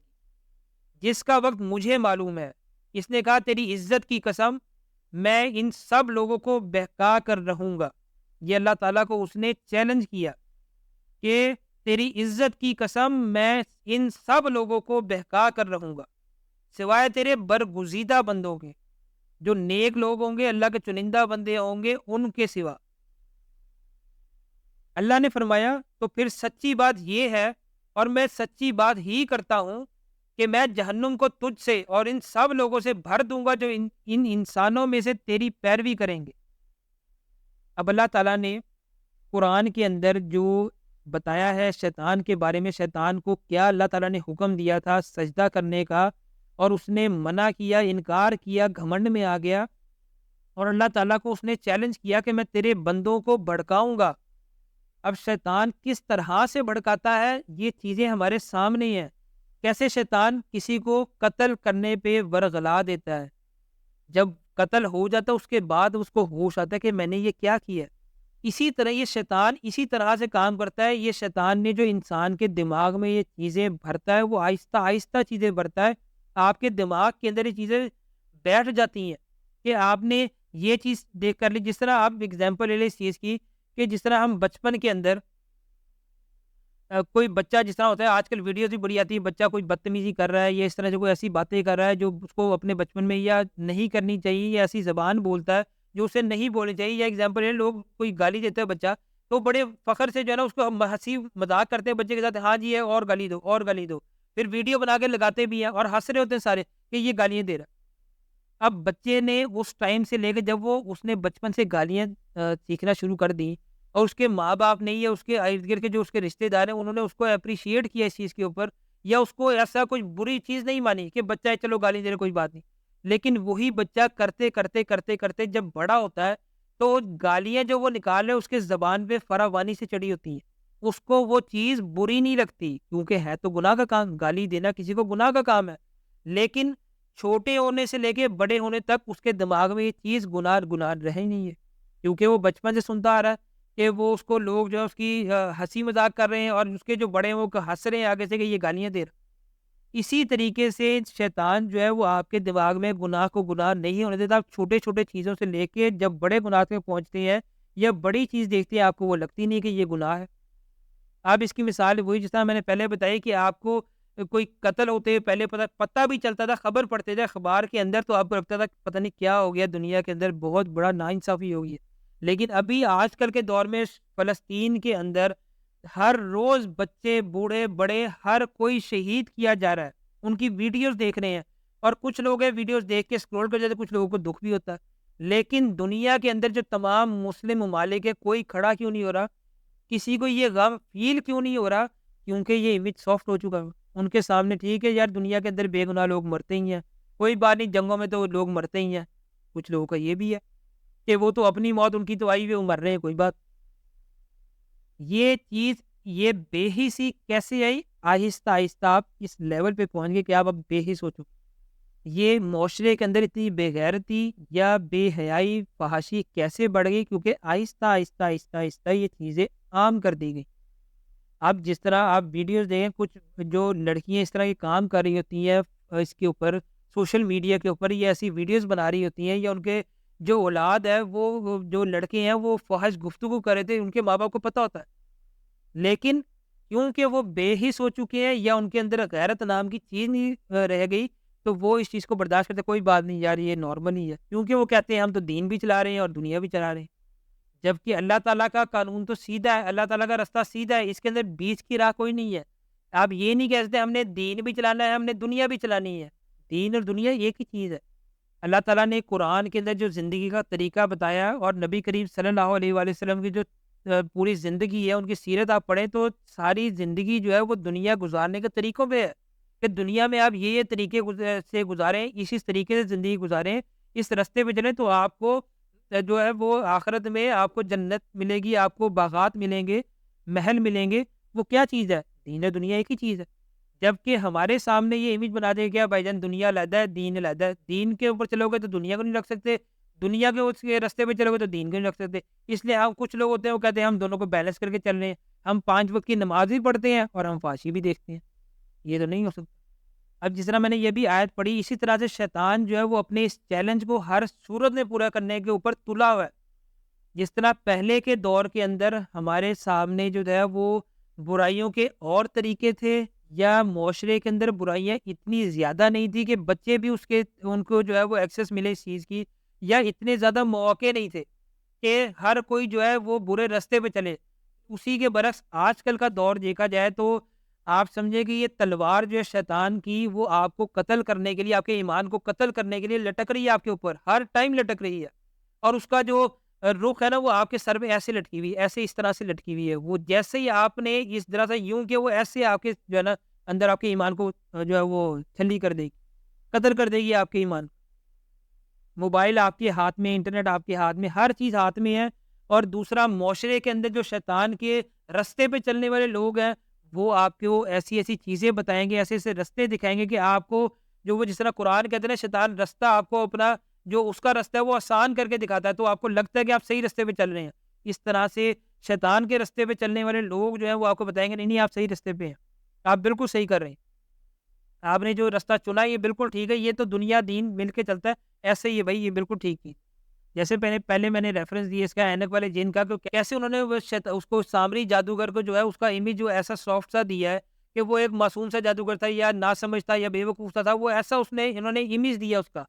جس کا وقت مجھے معلوم ہے۔ اس نے کہا تیری عزت کی قسم میں ان سب لوگوں کو بہکا کر رہوں گا۔ یہ اللہ تعالیٰ کو اس نے چیلنج کیا کہ تیری عزت کی قسم میں ان سب لوگوں کو بہکا کر رہوں گا سوائے تیرے برگزیدہ بندوں کے، جو نیک لوگ ہوں گے، اللہ کے چنندہ بندے ہوں گے، ان کے سوا۔ اللہ نے فرمایا تو پھر سچی بات یہ ہے اور میں سچی بات ہی کرتا ہوں کہ میں جہنم کو تجھ سے اور ان سب لوگوں سے بھر دوں گا جو ان انسانوں میں سے تیری پیروی کریں گے۔ اب اللہ تعالیٰ نے قرآن کے اندر جو بتایا ہے شیطان کے بارے میں، شیطان کو کیا اللہ تعالیٰ نے حکم دیا تھا سجدہ کرنے کا، اور اس نے منع کیا، انکار کیا، گھمنڈ میں آ گیا، اور اللہ تعالیٰ کو اس نے چیلنج کیا کہ میں تیرے بندوں کو بھڑکاؤں گا۔ اب شیطان کس طرح سے بھڑکاتا ہے یہ چیزیں ہمارے سامنے ہیں۔ کیسے شیطان کسی کو قتل کرنے پہ ورغلا دیتا ہے، جب قتل ہو جاتا ہے اس کے بعد اس کو ہوش آتا ہے کہ میں نے یہ کیا کیا۔ اسی طرح یہ شیطان اسی طرح سے کام کرتا ہے۔ یہ شیطان نے جو انسان کے دماغ میں یہ چیزیں بھرتا ہے، وہ آہستہ آہستہ چیزیں بھرتا ہے، آپ کے دماغ کے اندر یہ چیزیں بیٹھ جاتی ہیں کہ آپ نے یہ چیز دیکھ کر لی۔ جس طرح آپ اگزامپل لے لیں اس چیز کی کہ جس طرح ہم بچپن کے اندر کوئی بچہ جس طرح ہوتا ہے، آج کل ویڈیوز بھی بڑی آتی ہے، بچہ کوئی بدتمیزی کر رہا ہے یا اس طرح سے کوئی ایسی باتیں کر رہا ہے جو اس کو اپنے بچپن میں یا نہیں کرنی چاہیے، یا ایسی زبان بولتا ہے جو اسے نہیں بولنی چاہیے، یا اگزامپل ہے لوگ کوئی گالی دیتے ہیں بچہ تو بڑے فخر سے جو ہے نا اس کو ہنسی مذاق کرتے ہیں بچے کے ساتھ، ہاں جی ہے اور گالی دو اور گالی دو، پھر ویڈیو بنا کے لگاتے بھی ہیں اور ہنس رہے ہوتے ہیں سارے کہ یہ گالیاں دے رہا۔ اب بچے نے اس ٹائم سے لے کے جب اس نے بچپن سے گالیاں سیکھنا شروع کر دی، اور اس کے ماں باپ نے یا اس کے ارد گرد کے جو اس کے رشتے دار ہیں انہوں نے اس کو اپریشیٹ کیا اس چیز کے اوپر، یا اس کو ایسا کوئی بری چیز نہیں مانی کہ بچہ ہے چلو گالی دے رہے کوئی بات نہیں، لیکن وہی بچہ کرتے کرتے کرتے کرتے جب بڑا ہوتا ہے تو گالیاں جو وہ نکال رہے اس کے زبان پہ فراوانی سے چڑھی ہوتی ہیں، اس کو وہ چیز بری نہیں لگتی کیونکہ ہے تو گناہ کا کام، گالی دینا کسی کو گناہ کا کام ہے، لیکن چھوٹے ہونے سے لے کے بڑے ہونے تک اس کے دماغ میں یہ چیز گناہ گناہ رہی نہیں ہے، کیونکہ وہ بچپن سے سنتا آ رہا ہے کہ وہ اس کو لوگ جو ہے اس کی ہنسی مذاق کر رہے ہیں، اور اس کے جو بڑے ہیں وہ ہنس رہے ہیں آگے سے کہ یہ گالیاں دے رہا۔ اسی طریقے سے شیطان جو ہے وہ آپ کے دماغ میں گناہ کو گناہ نہیں ہونے دیتا، آپ چھوٹے چھوٹے چیزوں سے لے کے جب بڑے گناہ پہ پہنچتے ہیں یا بڑی چیز دیکھتے ہیں آپ کو وہ لگتی نہیں کہ یہ گناہ ہے۔ آپ اس کی مثال وہی جس طرح میں نے پہلے بتائی کہ آپ کو کوئی قتل ہوتے پہلے پتہ بھی چلتا تھا، خبر پڑتے تھے اخبار کے اندر تو آپ کو لگتا تھا کہ پتہ نہیں کیا ہو گیا، دنیا کے اندر بہت بڑا ناانصافی ہو گئی ہے۔ لیکن ابھی آج کل کے دور میں فلسطین کے اندر ہر روز بچے بوڑھے بڑے ہر کوئی شہید کیا جا رہا ہے، ان کی ویڈیوز دیکھ رہے ہیں، اور کچھ لوگ ہیں ویڈیوز دیکھ کے سکرول کر جاتے ہیں، کچھ لوگوں کو دکھ بھی ہوتا ہے۔ لیکن دنیا کے اندر جو تمام مسلم ممالک ہے کوئی کھڑا کیوں نہیں ہو رہا؟ کسی کو یہ غم فیل کیوں نہیں ہو رہا؟ کیونکہ یہ امیج سافٹ ہو چکا ہے ان کے سامنے۔ ٹھیک ہے یار، دنیا کے اندر بے گناہ لوگ مرتے ہی ہیں، کوئی بات نہیں، جنگوں میں تو لوگ مرتے ہی ہیں، کچھ لوگوں کا یہ بھی ہے کہ وہ تو اپنی موت ان کی تو آئی ہوئی وہ مر رہے ہیں، کوئی بات۔ یہ چیز یہ بے حسی کیسے آئی؟ آہستہ آہستہ آپ اس لیول پہ پہنچ گئے کہ آپ اب بے حس ہو چکے۔ یہ معاشرے کے اندر اتنی بے غیرتی یا بے حیائی فحاشی کیسے بڑھ گئی؟ کیونکہ آہستہ آہستہ آہستہ آہستہ یہ چیزیں عام کر دی گئی۔ اب جس طرح آپ ویڈیوز دیکھیں، کچھ جو لڑکیاں اس طرح کے کام کر رہی ہوتی ہیں اس کے اوپر سوشل میڈیا کے اوپر، یہ ایسی ویڈیوز بنا رہی ہوتی ہیں، یا ان کے جو اولاد ہے وہ جو لڑکے ہیں وہ فحش گفتگو کر رہے تھے، ان کے ماں باپ کو پتہ ہوتا ہے، لیکن کیونکہ وہ بے حس ہو چکے ہیں یا ان کے اندر غیرت نام کی چیز نہیں رہ گئی، تو وہ اس چیز کو برداشت کرتے، کوئی بات نہیں یار یہ نارمل ہی ہے، کیونکہ وہ کہتے ہیں ہم تو دین بھی چلا رہے ہیں اور دنیا بھی چلا رہے ہیں۔ جبکہ اللہ تعالیٰ کا قانون تو سیدھا ہے، اللہ تعالیٰ کا رستہ سیدھا ہے، اس کے اندر بیچ کی راہ کوئی نہیں ہے۔ آپ یہ نہیں کہہ سکتے ہم نے دین بھی چلانا ہے، ہم نے دنیا بھی چلانی ہے۔ دین اور دنیا ایک ہی چیز ہے۔ اللہ تعالیٰ نے قرآن کے اندر جو زندگی کا طریقہ بتایا، اور نبی کریم صلی اللہ علیہ وآلہ وسلم کی جو پوری زندگی ہے، ان کی سیرت آپ پڑھیں تو ساری زندگی جو ہے وہ دنیا گزارنے کے طریقوں پہ ہے کہ دنیا میں آپ یہ طریقے سے گزاریں، اسی طریقے سے زندگی گزاریں، اس رستے پہ چلیں تو آپ کو جو ہے وہ آخرت میں آپ کو جنت ملے گی، آپ کو باغات ملیں گے، محل ملیں گے۔ وہ کیا چیز ہے؟ دین اور دنیا ایک ہی چیز ہے۔ جبکہ ہمارے سامنے یہ امیج بنا دے گیا بھائی جان دنیا علیحدہ ہے، دین علیحدہ ہے، دین کے اوپر چلو گے تو دنیا کو نہیں رکھ سکتے، دنیا کے اس کے راستے پہ چلو گے تو دین کو نہیں رکھ سکتے. اس لیے ہم کچھ لوگ ہوتے ہیں وہ کہتے ہیں ہم دونوں کو بیلنس کر کے چل رہے ہیں, ہم 5 وقت کی نماز بھی پڑھتے ہیں اور ہم فحاشی بھی دیکھتے ہیں. یہ تو نہیں ہو سکتا. اب جس طرح میں نے یہ بھی آیت پڑھی, اسی طرح سے شیطان جو ہے وہ اپنے اس چیلنج کو ہر صورت میں پورا کرنے کے اوپر تلا ہوا ہے. جس طرح پہلے کے دور کے اندر ہمارے سامنے جو ہے وہ برائیوں کے اور طریقے تھے, یا معاشرے کے اندر برائیاں اتنی زیادہ نہیں تھی کہ بچے بھی ان کو جو ہے وہ ایکسیس ملے اس چیز کی, یا اتنے زیادہ مواقع نہیں تھے کہ ہر کوئی جو ہے وہ برے راستے پہ چلے. اسی کے برعکس آج کل کا دور دیکھا جائے تو آپ سمجھے کہ یہ تلوار جو ہے شیطان کی, وہ آپ کو قتل کرنے کے لیے, آپ کے ایمان کو قتل کرنے کے لیے لٹک رہی ہے, آپ کے اوپر ہر ٹائم لٹک رہی ہے. اور اس کا جو رخ ہے نا وہ آپ کے سر پہ ایسے لٹکی ہوئی, ایسے اس طرح سے لٹکی ہوئی ہے. وہ جیسے ہی آپ نے اس طرح سے یوں کہ وہ ایسے آپ کے جو ہے نا اندر آپ کے ایمان کو جو ہے وہ چھلی کر دے گی, قتل کر دے گی آپ کے ایمان. موبائل آپ کے ہاتھ میں, انٹرنیٹ آپ کے ہاتھ میں, ہر چیز ہاتھ میں ہے. اور دوسرا, معاشرے کے اندر جو شیطان کے رستے پہ چلنے والے لوگ ہیں وہ آپ کو ایسی ایسی چیزیں بتائیں گے, ایسے ایسے رستے دکھائیں گے کہ آپ کو جو وہ جس طرح قرآن کہتے ہیں نا, شیطان رستہ آپ کو اپنا جو اس کا رستہ ہے وہ آسان کر کے دکھاتا ہے, تو آپ کو لگتا ہے کہ آپ صحیح رستے پہ چل رہے ہیں. اس طرح سے شیطان کے رستے پہ چلنے والے لوگ جو ہیں وہ آپ کو بتائیں گے نہیں نہیں آپ صحیح رستے پہ ہیں, آپ بالکل صحیح کر رہے ہیں, آپ نے جو رستہ چنا یہ بالکل ٹھیک ہے, یہ تو دنیا دین مل کے چلتا ہے, ایسے ہی ہے بھائی, یہ بالکل ٹھیک ہے. جیسے پہلے میں نے ریفرنس دیا اس کا اینک والے جن کا, کہ کیسے انہوں نے اس کو سامری جادوگر کو جو ہے اس کا امیج جو ایسا سافٹ سا دیا ہے کہ وہ ایک معصوم سا جادوگر تھا, یا نہ سمجھتا یا بے وقوف تھا, وہ ایسا انہوں نے امیج دیا اس کا.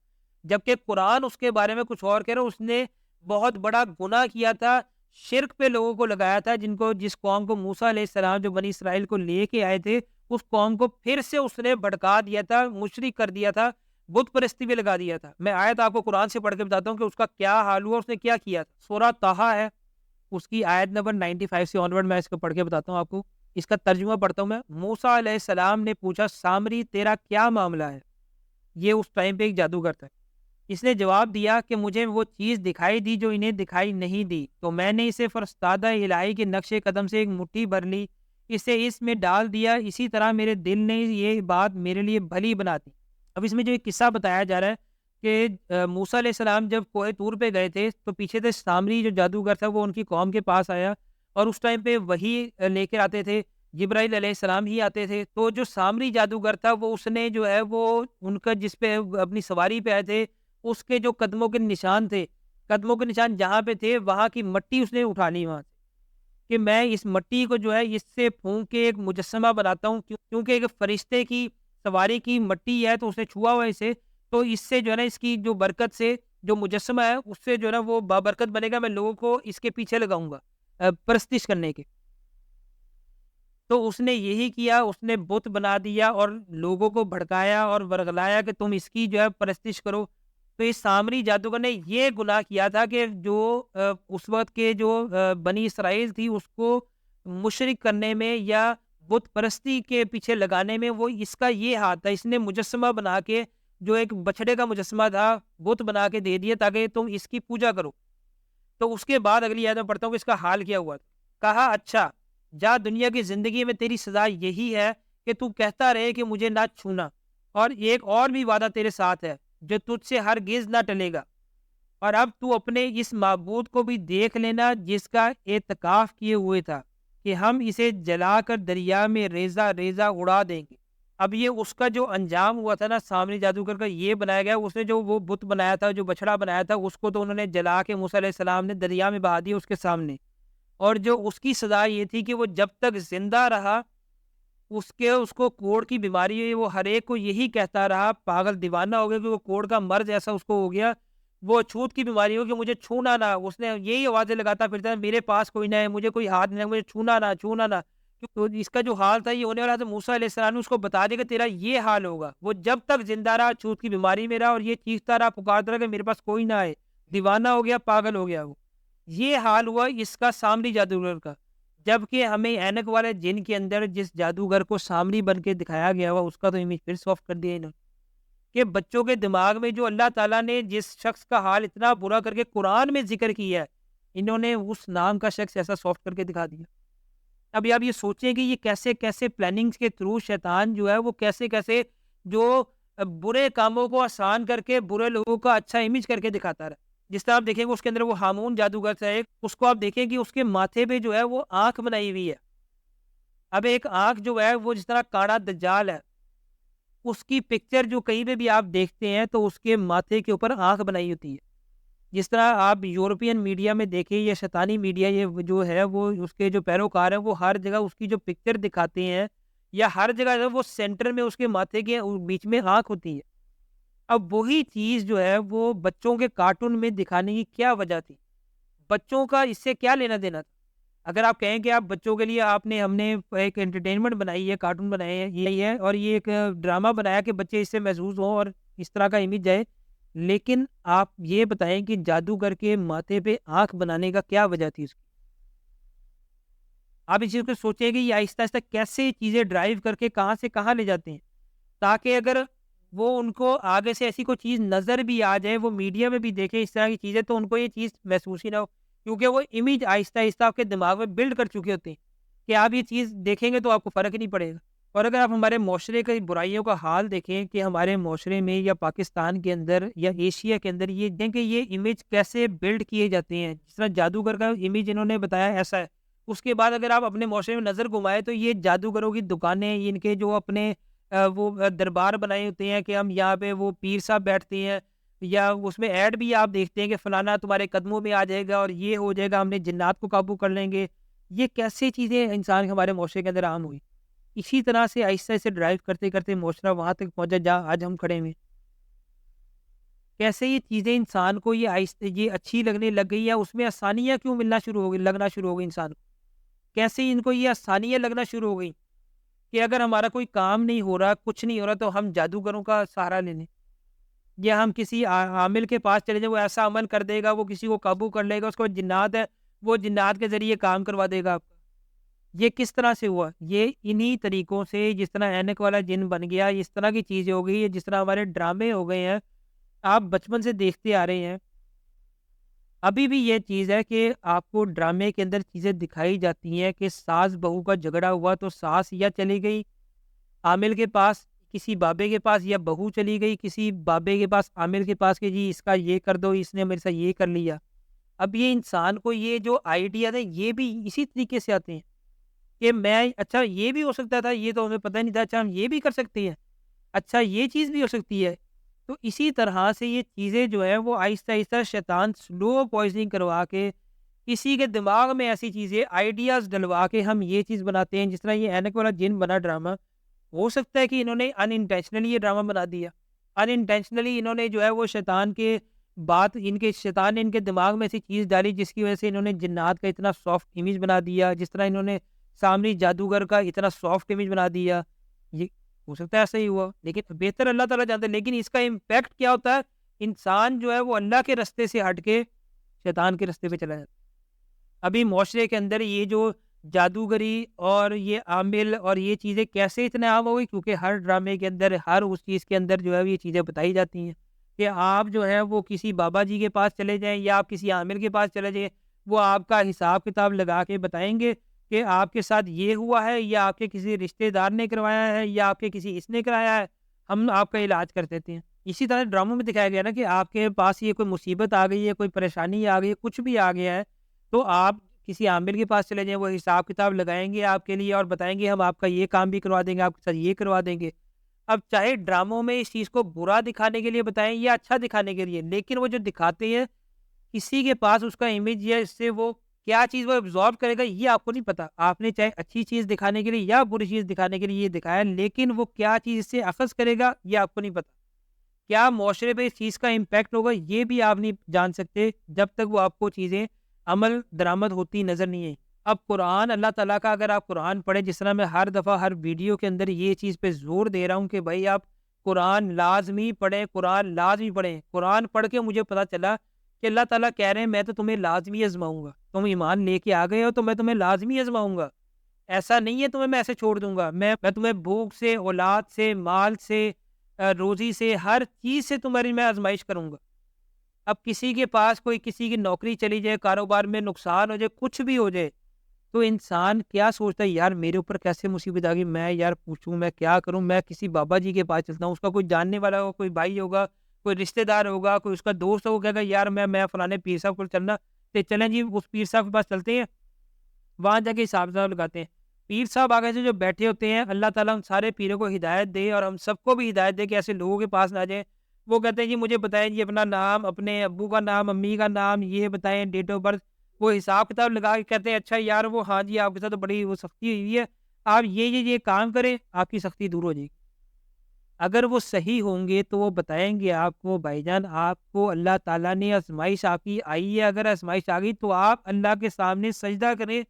جبکہ قرآن اس کے بارے میں کچھ اور کہہ رہا, اس نے بہت بڑا گناہ کیا تھا, شرک پہ لوگوں کو لگایا تھا, جس قوم کو موسیٰ علیہ السلام جو بنی اسرائیل کو لے کے آئے تھے, اس قوم کو پھر سے اس نے بھڑکا دیا تھا, مشرک کر دیا تھا, بت پرستی پہ لگا دیا تھا. میں آیت آپ کو قرآن سے پڑھ کے بتاتا ہوں کہ اس کا کیا حال ہوا, اس نے کیا کیا تھا. سورہ طٰہٰ ہے, اس کی آیت نمبر 95 سے آنورڈ میں اس کو پڑھ کے بتاتا ہوں آپ کو. اس کا ترجمہ پڑھتا ہوں میں. موسیٰ علیہ السلام نے پوچھا, سامری تیرا کیا معاملہ ہے؟ یہ اس ٹائم پہ ایک جادوگر تھا. اس نے جواب دیا کہ مجھے وہ چیز دکھائی دی جو انہیں دکھائی نہیں دی, تو میں نے اسے فرستادہ الہی کے نقش قدم سے ایک مٹھی بھر لی, اسے اس میں ڈال دیا, اسی طرح میرے دل نے یہ بات میرے لیے بھلی بنا دی. اب اس میں جو ایک قصہ بتایا جا رہا ہے کہ موسیٰ علیہ السلام جب کوہ طور پہ گئے تھے تو پیچھے سے سامری جو جادوگر تھا وہ ان کی قوم کے پاس آیا, اور اس ٹائم پہ وہی لے کے آتے تھے, جبرائیل علیہ السلام ہی آتے تھے. تو جو سامری جادوگر تھا وہ اس نے جو ہے وہ ان کا جس پہ اپنی سواری پہ آئے تھے اس کے جو قدموں کے نشان تھے, قدموں کے نشان جہاں پہ تھے وہاں کی مٹی اس نے اٹھا لی وہاں سے, کہ میں اس مٹی کو جو ہے اس سے پھونک کے ایک مجسمہ بناتا ہوں, کیونکہ ایک فرشتے کی سواری کی مٹی ہے تو اس نے چھوا ہوا اسے, تو اس سے جو ہے نا اس کی جو برکت سے جو مجسمہ ہے اس سے جو ہے نا وہ بابرکت بنے گا, میں لوگوں کو اس کے پیچھے لگاؤں گا پرستش کرنے کے. تو اس نے یہی کیا, اس نے بت بنا دیا اور لوگوں کو بھڑکایا اور ورغلایا کہ تم اس کی جو ہے پرستش کرو. تو اس سامری جادوگر نے یہ گناہ کیا تھا کہ جو اس وقت کے جو بنی اسرائیل تھی اس کو مشرک کرنے میں یا بت پرستی کے پیچھے لگانے میں وہ اس کا یہ ہاتھ تھا. اس نے مجسمہ بنا کے جو ایک بچڑے کا مجسمہ تھا بت بنا کے دے دیا تاکہ تم اس کی پوجا کرو. تو اس کے بعد اگلی آیت میں پڑھتا ہوں کہ اس کا حال کیا ہوا. کہا اچھا جا, دنیا کی زندگی میں تیری سزا یہی ہے کہ تو کہتا رہے کہ مجھے نہ چھونا, اور ایک اور بھی وعدہ تیرے ساتھ ہے جو تجھ سے ہرگز نہ ٹلے گا, اور اب تو اپنے اس معبود کو بھی دیکھ لینا جس کا اعتکاف کیے ہوئے تھا کہ ہم اسے جلا کر دریا میں ریزہ ریزہ اڑا دیں گے. اب یہ اس کا جو انجام ہوا تھا نا سامری جادوگر کا, یہ بنایا گیا, اس نے جو وہ بت بنایا تھا جو بچڑا بنایا تھا اس کو تو انہوں نے جلا کے موسیٰ علیہ السلام نے دریا میں بہا دیا اس کے سامنے. اور جو اس کی سزا یہ تھی کہ وہ جب تک زندہ رہا اس کو کوڑ کی بیماری ہوئی, وہ ہر ایک کو یہی کہتا رہا, پاگل دیوانہ ہو گیا کہ وہ کوڑ کا مرض ایسا اس کو ہو گیا, وہ چھوت کی بیماری ہو کہ مجھے چھونا نہ. اس نے یہی آوازیں لگاتا پھرتا ہے میرے پاس کوئی نہ ہے, مجھے کوئی ہاتھ نہیں ہے, مجھے چھونا نہ چھونا نہ. تو اس کا جو حال تھا یہ ہونے والا تھا. موسیٰ علیہ السلام نے اس کو بتا دیا کہ تیرا یہ حال ہوگا. وہ جب تک زندہ رہا چھوت کی بیماری میں رہا اور یہ چیختا رہا پکارتا رہا کہ میرے پاس کوئی نہ ہے, دیوانہ ہو گیا, پاگل ہو گیا. وہ یہ حال ہوا اس کا سامری جادوگر کا. جبکہ ہمیں اینک والے جن کے اندر جس جادوگر کو سامری بن کے دکھایا گیا ہوا اس کا تو امیج پھر سافٹ کر دیا انہوں نے, کہ بچوں کے دماغ میں جو اللہ تعالیٰ نے جس شخص کا حال اتنا برا کر کے قرآن میں ذکر کیا ہے انہوں نے اس نام کا شخص ایسا سافٹ کر کے دکھا دیا. ابھی آپ یہ سوچیں کہ یہ کیسے کیسے پلاننگز کے تھرو شیطان جو ہے وہ کیسے کیسے جو برے کاموں کو آسان کر کے برے لوگوں کا اچھا امیج کر کے دکھاتا رہا. جس طرح آپ دیکھیں گے اس کے اندر وہ ہامون جادوگر تھا ایک، اس کو آپ دیکھیں کہ اس کے ماتھے پہ جو ہے وہ آنکھ بنائی ہوئی ہے. اب ایک آنکھ جو ہے وہ جس طرح کاڑا دجال ہے، اس کی پکچر جو کہیں پہ بھی آپ دیکھتے ہیں تو اس کے ماتھے کے اوپر آنکھ بنائی ہوتی ہے. جس طرح آپ یورپین میڈیا میں دیکھیں یا شیطانی میڈیا یہ جو ہے وہ اس کے جو پیروکار ہیں وہ ہر جگہ اس کی جو پکچر دکھاتے ہیں، یا ہر جگہ جو ہے وہ سینٹر میں اس کے ماتھے کے بیچ میں آنکھ ہوتی ہے. اب وہی چیز جو ہے وہ بچوں کے کارٹون میں دکھانے کی کیا وجہ تھی؟ بچوں کا اس سے کیا لینا دینا تھا؟ اگر آپ کہیں کہ آپ بچوں کے لیے ہم نے ایک انٹرٹینمنٹ بنائی ہے، کارٹون بنائے ہیں یہ ہے، اور یہ ایک ڈرامہ بنایا کہ بچے اس سے محظوظ ہوں اور اس طرح کا امیج جائے، لیکن آپ یہ بتائیں کہ جادوگر کے ماتھے پہ آنکھ بنانے کا کیا وجہ تھی اس کی؟ آپ اس چیز کو سوچیں کہ یہ آہستہ آہستہ کیسے چیزیں ڈرائیو کر کے کہاں سے کہاں لے جاتے ہیں، تاکہ اگر وہ ان کو آگے سے ایسی کوئی چیز نظر بھی آ جائے، وہ میڈیا میں بھی دیکھیں اس طرح کی چیزیں، تو ان کو یہ چیز محسوس ہی نہ ہو، کیونکہ وہ امیج آہستہ آہستہ آپ کے دماغ میں بلڈ کر چکے ہوتے ہیں کہ آپ یہ چیز دیکھیں گے تو آپ کو فرق ہی نہیں پڑے گا. اور اگر آپ ہمارے معاشرے کی برائیوں کا حال دیکھیں کہ ہمارے معاشرے میں یا پاکستان کے اندر یا ایشیا کے اندر یہ دیکھیں کہ یہ امیج کیسے بلڈ کیے جاتے ہیں، جس طرح جادوگر کا امیج انہوں نے بتایا ایسا ہے، اس کے بعد اگر آپ اپنے معاشرے میں نظر گھمائے تو یہ جادوگروں کی دکانیں، ان کے جو اپنے دربار بنائے ہوتے ہیں کہ ہم یہاں پہ وہ پیر صاحب بیٹھتے ہیں، یا اس میں ایڈ بھی آپ دیکھتے ہیں کہ فلانا تمہارے قدموں میں آ جائے گا اور یہ ہو جائے گا، ہم نے جنات کو قابو کر لیں گے. یہ کیسے چیزیں انسان ہمارے معاشرے کے اندر عام ہوئی؟ اسی طرح سے آہستہ سے ڈرائیو کرتے کرتے معاشرہ وہاں تک پہنچا جہاں آج ہم کھڑے ہوئے. کیسے یہ چیزیں انسان کو یہ آہستہ یہ اچھی لگنے لگ گئی، یا اس میں آسانیاں کیوں ملنا شروع ہو گئی، لگنا شروع ہو گئی انسان کو؟ کیسے ان کو یہ آسانیاں لگنا شروع ہو گئی کہ اگر ہمارا کوئی کام نہیں ہو رہا، کچھ نہیں ہو رہا، تو ہم جادوگروں کا سہارا لے لیں، یا ہم کسی عامل کے پاس چلے جائیں، وہ ایسا عمل کر دے گا، وہ کسی کو قابو کر لے گا، اس کو جنات ہے، وہ جنات کے ذریعے کام کروا دے گا آپ کا. یہ کس طرح سے ہوا؟ یہ انہی طریقوں سے، جس طرح اینک والا جن بن گیا، اس طرح کی چیزیں ہو گئی، جس طرح ہمارے ڈرامے ہو گئے ہیں، آپ بچپن سے دیکھتے آ رہے ہیں. ابھی بھی یہ چیز ہے کہ آپ کو ڈرامے کے اندر چیزیں دکھائی جاتی ہیں کہ ساس بہو کا جھگڑا ہوا تو ساس یا چلی گئی عامل کے پاس، کسی بابے کے پاس، یا بہو چلی گئی کسی بابے کے پاس، عامل کے پاس کہ جی اس کا یہ کر دو، اس نے میرے ساتھ یہ کر لیا. اب یہ انسان کو یہ جو آئیڈیا ہے یہ بھی اسی طریقے سے آتے ہیں کہ میں اچھا یہ بھی ہو سکتا تھا، یہ تو ہمیں پتہ نہیں تھا، اچھا ہم یہ بھی کر سکتے ہیں، اچھا یہ چیز بھی ہو سکتی ہے. تو اسی طرح سے یہ چیزیں جو ہے وہ آہستہ آہستہ شیطان سلو پوائزننگ کروا کے کسی کے دماغ میں ایسی چیزیں آئیڈیاز ڈلوا کے ہم یہ چیز بناتے ہیں. جس طرح یہ اینک والا جن بنا ڈرامہ، ہو سکتا ہے کہ انہوں نے ان انٹینشنلی یہ ڈرامہ بنا دیا، ان انٹینشنلی انہوں نے جو ہے وہ شیطان کے بات، شیطان نے ان کے دماغ میں ایسی چیز ڈالی جس کی وجہ سے انہوں نے جنات کا اتنا سافٹ امیج بنا دیا، جس طرح انہوں نے سامری جادوگر کا اتنا سافٹ امیج بنا دیا. یہ ہو سکتا ہے ایسا ہی ہوا، لیکن بہتر اللہ تعالیٰ جانتے ہیں. لیکن اس کا امپیکٹ کیا ہوتا ہے؟ انسان جو ہے وہ اللہ کے رستے سے ہٹ کے شیطان کے رستے پہ چلا جاتا ہے. ابھی معاشرے کے اندر یہ جو جادوگری اور یہ عامل اور یہ چیزیں کیسے اتنے عام ہو گئی؟ کیونکہ ہر ڈرامے کے اندر، ہر اس چیز کے اندر جو ہے یہ چیزیں بتائی جاتی ہیں کہ آپ جو ہے وہ کسی بابا جی کے پاس چلے جائیں یا آپ کسی عامل کے پاس چلے جائیں، وہ آپ کا حساب کتاب لگا کے بتائیں گے کہ آپ کے ساتھ یہ ہوا ہے، یا آپ کے کسی رشتہ دار نے کروایا ہے، یا آپ کے کسی اس نے کرایا ہے، ہم آپ کا علاج کر دیتے ہیں. اسی طرح ڈراموں میں دکھایا گیا نا کہ آپ کے پاس یہ کوئی مصیبت آ گئی ہے، کوئی پریشانی آ گئی ہے، کچھ بھی آ گیا ہے، تو آپ کسی عامل کے پاس چلے جائیں، وہ حساب کتاب لگائیں گے آپ کے لیے اور بتائیں گے ہم آپ کا یہ کام بھی کروا دیں گے، آپ کے ساتھ یہ کروا دیں گے. اب چاہے ڈراموں میں اس چیز کو برا دکھانے کے لیے بتائیں یا اچھا دکھانے کے لیے، لیکن وہ جو دکھاتے ہیں کسی کے پاس اس کا امیج یا اس سے وہ کیا چیز وہ ایبزارب کرے گا یہ آپ کو نہیں پتا. آپ نے چاہے اچھی چیز دکھانے کے لیے یا بری چیز دکھانے کے لیے یہ دکھایا، لیکن وہ کیا چیز اس سے اخذ کرے گا یہ آپ کو نہیں پتا. کیا معاشرے پہ اس چیز کا امپیکٹ ہوگا یہ بھی آپ نہیں جان سکتے جب تک وہ آپ کو چیزیں عمل درآمد ہوتی نظر نہیں آئی. اب قرآن، اللہ تعالیٰ کا اگر آپ قرآن پڑھیں، جس طرح میں ہر دفعہ ہر ویڈیو کے اندر یہ چیز پہ زور دے رہا ہوں کہ بھائی آپ قرآن لازمی پڑھیں، قرآن لازمی پڑھیں. قرآن پڑھ کے مجھے پتا چلا کہ اللہ تعالیٰ کہہ رہے ہیں میں تو تمہیں لازمی آزماؤں گا، تم ایمان لے کے آ گئے ہو تو میں تمہیں لازمی آزماؤں گا. ایسا نہیں ہے تمہیں میں ایسے چھوڑ دوں گا. میں تمہیں بھوک سے، اولاد سے، مال سے، روزی سے، ہر چیز سے تمہاری میں آزمائش کروں گا. اب کسی کے پاس کوئی کسی کی نوکری چلی جائے، کاروبار میں نقصان ہو جائے، کچھ بھی ہو جائے، تو انسان کیا سوچتا ہے یار میرے اوپر کیسے مصیبت آ گئی، میں یار پوچھوں میں کیا کروں، میں کسی بابا جی کے پاس چلتا ہوں، اس کا کوئی جاننے والا ہوگا، کوئی بھائی ہوگا، کوئی رشتہ دار ہوگا، کوئی اس کا دوست ہوگا، کہے گا یار میں فلانے پیر صاحب کو چلنا، تو چلیں جی اس پیر صاحب کے پاس چلتے ہیں، وہاں جا کے حساب کتاب لگاتے ہیں۔ پیر صاحب آگے سے جو بیٹھے ہوتے ہیں، اللہ تعالیٰ ہم سارے پیروں کو ہدایت دے اور ہم سب کو بھی ہدایت دے کہ ایسے لوگوں کے پاس نہ جائیں۔ وہ کہتے ہیں جی مجھے بتائیں جی اپنا نام، اپنے ابو کا نام، امی کا نام، یہ بتائیں، ڈیٹ آف برتھ۔ وہ حساب کتاب لگا کے کہتے ہیں اچھا یار وہ ہاں جی آپ کے ساتھ تو بڑی وہ سختی ہوئی ہے، آپ یہ کام کریں، آپ کی سختی دور ہو جائے گی۔ اگر وہ صحیح ہوں گے تو وہ بتائیں گے آپ کو بھائی جان آپ کو اللہ تعالیٰ نے آزمائش آپ کی آئی ہے، اگر آزمائش آ گئی تو آپ اللہ کے سامنے سجدہ کریں،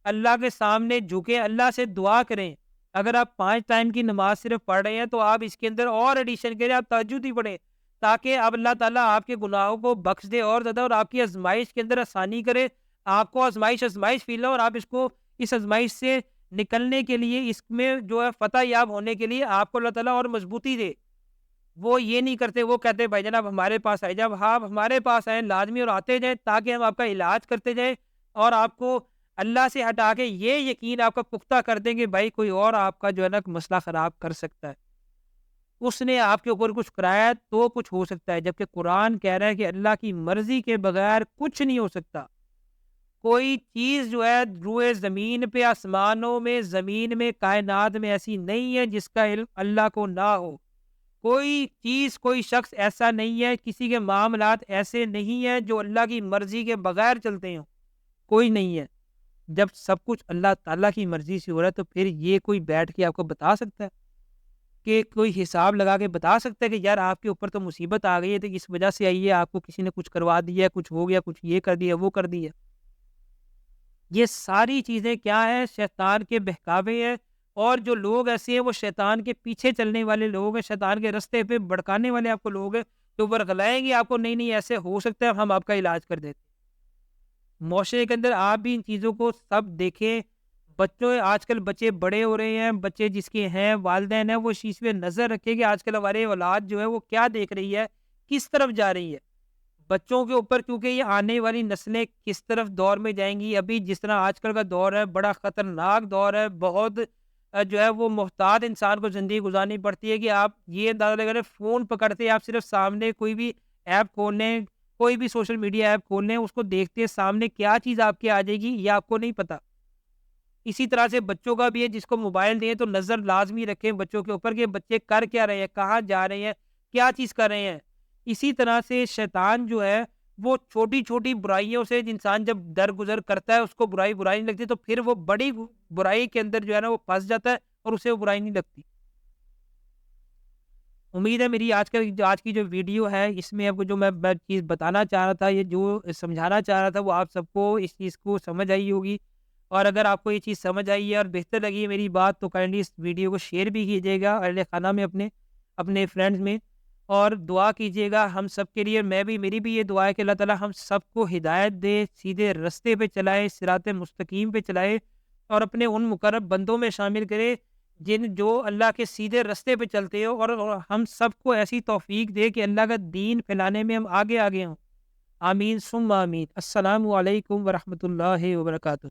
اللہ کے سامنے جھکیں، اللہ سے دعا کریں۔ اگر آپ 5 ٹائم کی نماز صرف پڑھ رہے ہیں تو آپ اس کے اندر اور ایڈیشن کریں، آپ تہجد ہی پڑھیں، تاکہ اب اللہ تعالیٰ آپ کے گناہوں کو بخش دے اور زیادہ، اور آپ کی آزمائش کے اندر آسانی کرے۔ آپ کو آزمائش فیل ہو اور آپ اس آزمائش سے نکلنے کے لیے، اس میں جو ہے فتح یاب ہونے کے لیے آپ کو اللہ تعالیٰ اور مضبوطی دے۔ وہ یہ نہیں کرتے، وہ کہتے ہیں بھائی جان آپ ہمارے پاس آئے، جب آپ ہمارے پاس آئیں لازمی اور آتے جائیں تاکہ ہم آپ کا علاج کرتے جائیں اور آپ کو اللہ سے ہٹا کے یہ یقین آپ کا پختہ کر دیں گے بھائی کوئی اور آپ کا جو ہے نا مسئلہ خراب کر سکتا ہے، اس نے آپ کے اوپر کچھ کرایا تو کچھ ہو سکتا ہے، جبکہ قرآن کہہ رہا ہے کہ اللہ کی مرضی کے بغیر کچھ نہیں ہو سکتا۔ کوئی چیز جو ہے روئے زمین پہ، آسمانوں میں، زمین میں، کائنات میں ایسی نہیں ہے جس کا علم اللہ کو نہ ہو۔ کوئی چیز، کوئی شخص ایسا نہیں ہے، کسی کے معاملات ایسے نہیں ہیں جو اللہ کی مرضی کے بغیر چلتے ہوں، کوئی نہیں ہے۔ جب سب کچھ اللہ تعالیٰ کی مرضی سے ہو رہا ہے تو پھر یہ کوئی بیٹھ کے آپ کو بتا سکتا ہے کہ کوئی حساب لگا کے بتا سکتا ہے کہ یار آپ کے اوپر تو مصیبت آ گئی ہے تو اس وجہ سے آئی ہے، آپ کو کسی نے کچھ کروا دیا ہے، کچھ ہو گیا، کچھ یہ کر دیا، وہ کر دیا۔ یہ ساری چیزیں کیا ہیں؟ شیطان کے بہکاوے ہیں، اور جو لوگ ایسے ہیں وہ شیطان کے پیچھے چلنے والے لوگ ہیں، شیطان کے رستے پہ بھڑکانے والے آپ کو لوگ ہیں، جو ورغلائیں گے آپ کو نہیں ایسے ہو سکتا ہے ہم آپ کا علاج کر دیتے ہیں۔ معاشرے کے اندر آپ بھی ان چیزوں کو سب دیکھیں، بچوں آج کل بچے بڑے ہو رہے ہیں، بچے جس کے ہیں والدین ہیں وہ اس چیز پہ نظر رکھے کہ آج کل ہمارے اولاد جو ہے وہ کیا دیکھ رہی ہے، کس طرف جا رہی ہے بچوں کے اوپر، کیونکہ یہ آنے والی نسلیں کس طرف دور میں جائیں گی۔ ابھی جس طرح آج کل کا دور ہے بڑا خطرناک دور ہے، بہت جو ہے وہ محتاط انسان کو زندگی گزارنی پڑتی ہے کہ آپ یہ اندازہ لگا رہے فون پکڑتے آپ صرف سامنے کوئی بھی ایپ کھولنے، کوئی بھی سوشل میڈیا ایپ کھولنے، اس کو دیکھتے ہیں سامنے کیا چیز آپ کے آ جائے گی یہ آپ کو نہیں پتا۔ اسی طرح سے بچوں کا بھی ہے، جس کو موبائل دیں تو نظر لازمی رکھیں بچوں کے اوپر کہ بچے کر کیا رہے ہیں، کہاں جا رہے ہیں، کیا چیز کر رہے ہیں۔ اسی طرح سے شیطان جو ہے وہ چھوٹی چھوٹی برائیوں سے انسان جب درگزر کرتا ہے اس کو برائی نہیں لگتی، تو پھر وہ بڑی برائی کے اندر جو ہے نا وہ پھنس جاتا ہے اور اسے وہ برائی نہیں لگتی۔ امید ہے میری آج کی جو ویڈیو ہے اس میں آپ کو جو میں چیز بتانا چاہ رہا تھا، یہ جو سمجھانا چاہ رہا تھا وہ آپ سب کو اس چیز کو سمجھ آئی ہوگی، اور اگر آپ کو یہ چیز سمجھ آئی ہے اور بہتر لگی ہے میری بات تو کائنڈلی اس ویڈیو کو شیئر بھی کیجیے گا اہل خانہ میں، اپنے فرینڈز میں، اور دعا کیجیے گا ہم سب کے لیے۔ میری بھی یہ دعا ہے کہ اللہ تعالیٰ ہم سب کو ہدایت دے، سیدھے رستے پہ چلائے، صراط مستقیم پہ چلائے، اور اپنے ان مقرب بندوں میں شامل کرے جو اللہ کے سیدھے رستے پہ چلتے ہو، اور ہم سب کو ایسی توفیق دے کہ اللہ کا دین پھیلانے میں ہم آگے ہوں۔ آمین ثم آمین۔ السلام علیکم ورحمۃ اللہ وبرکاتہ۔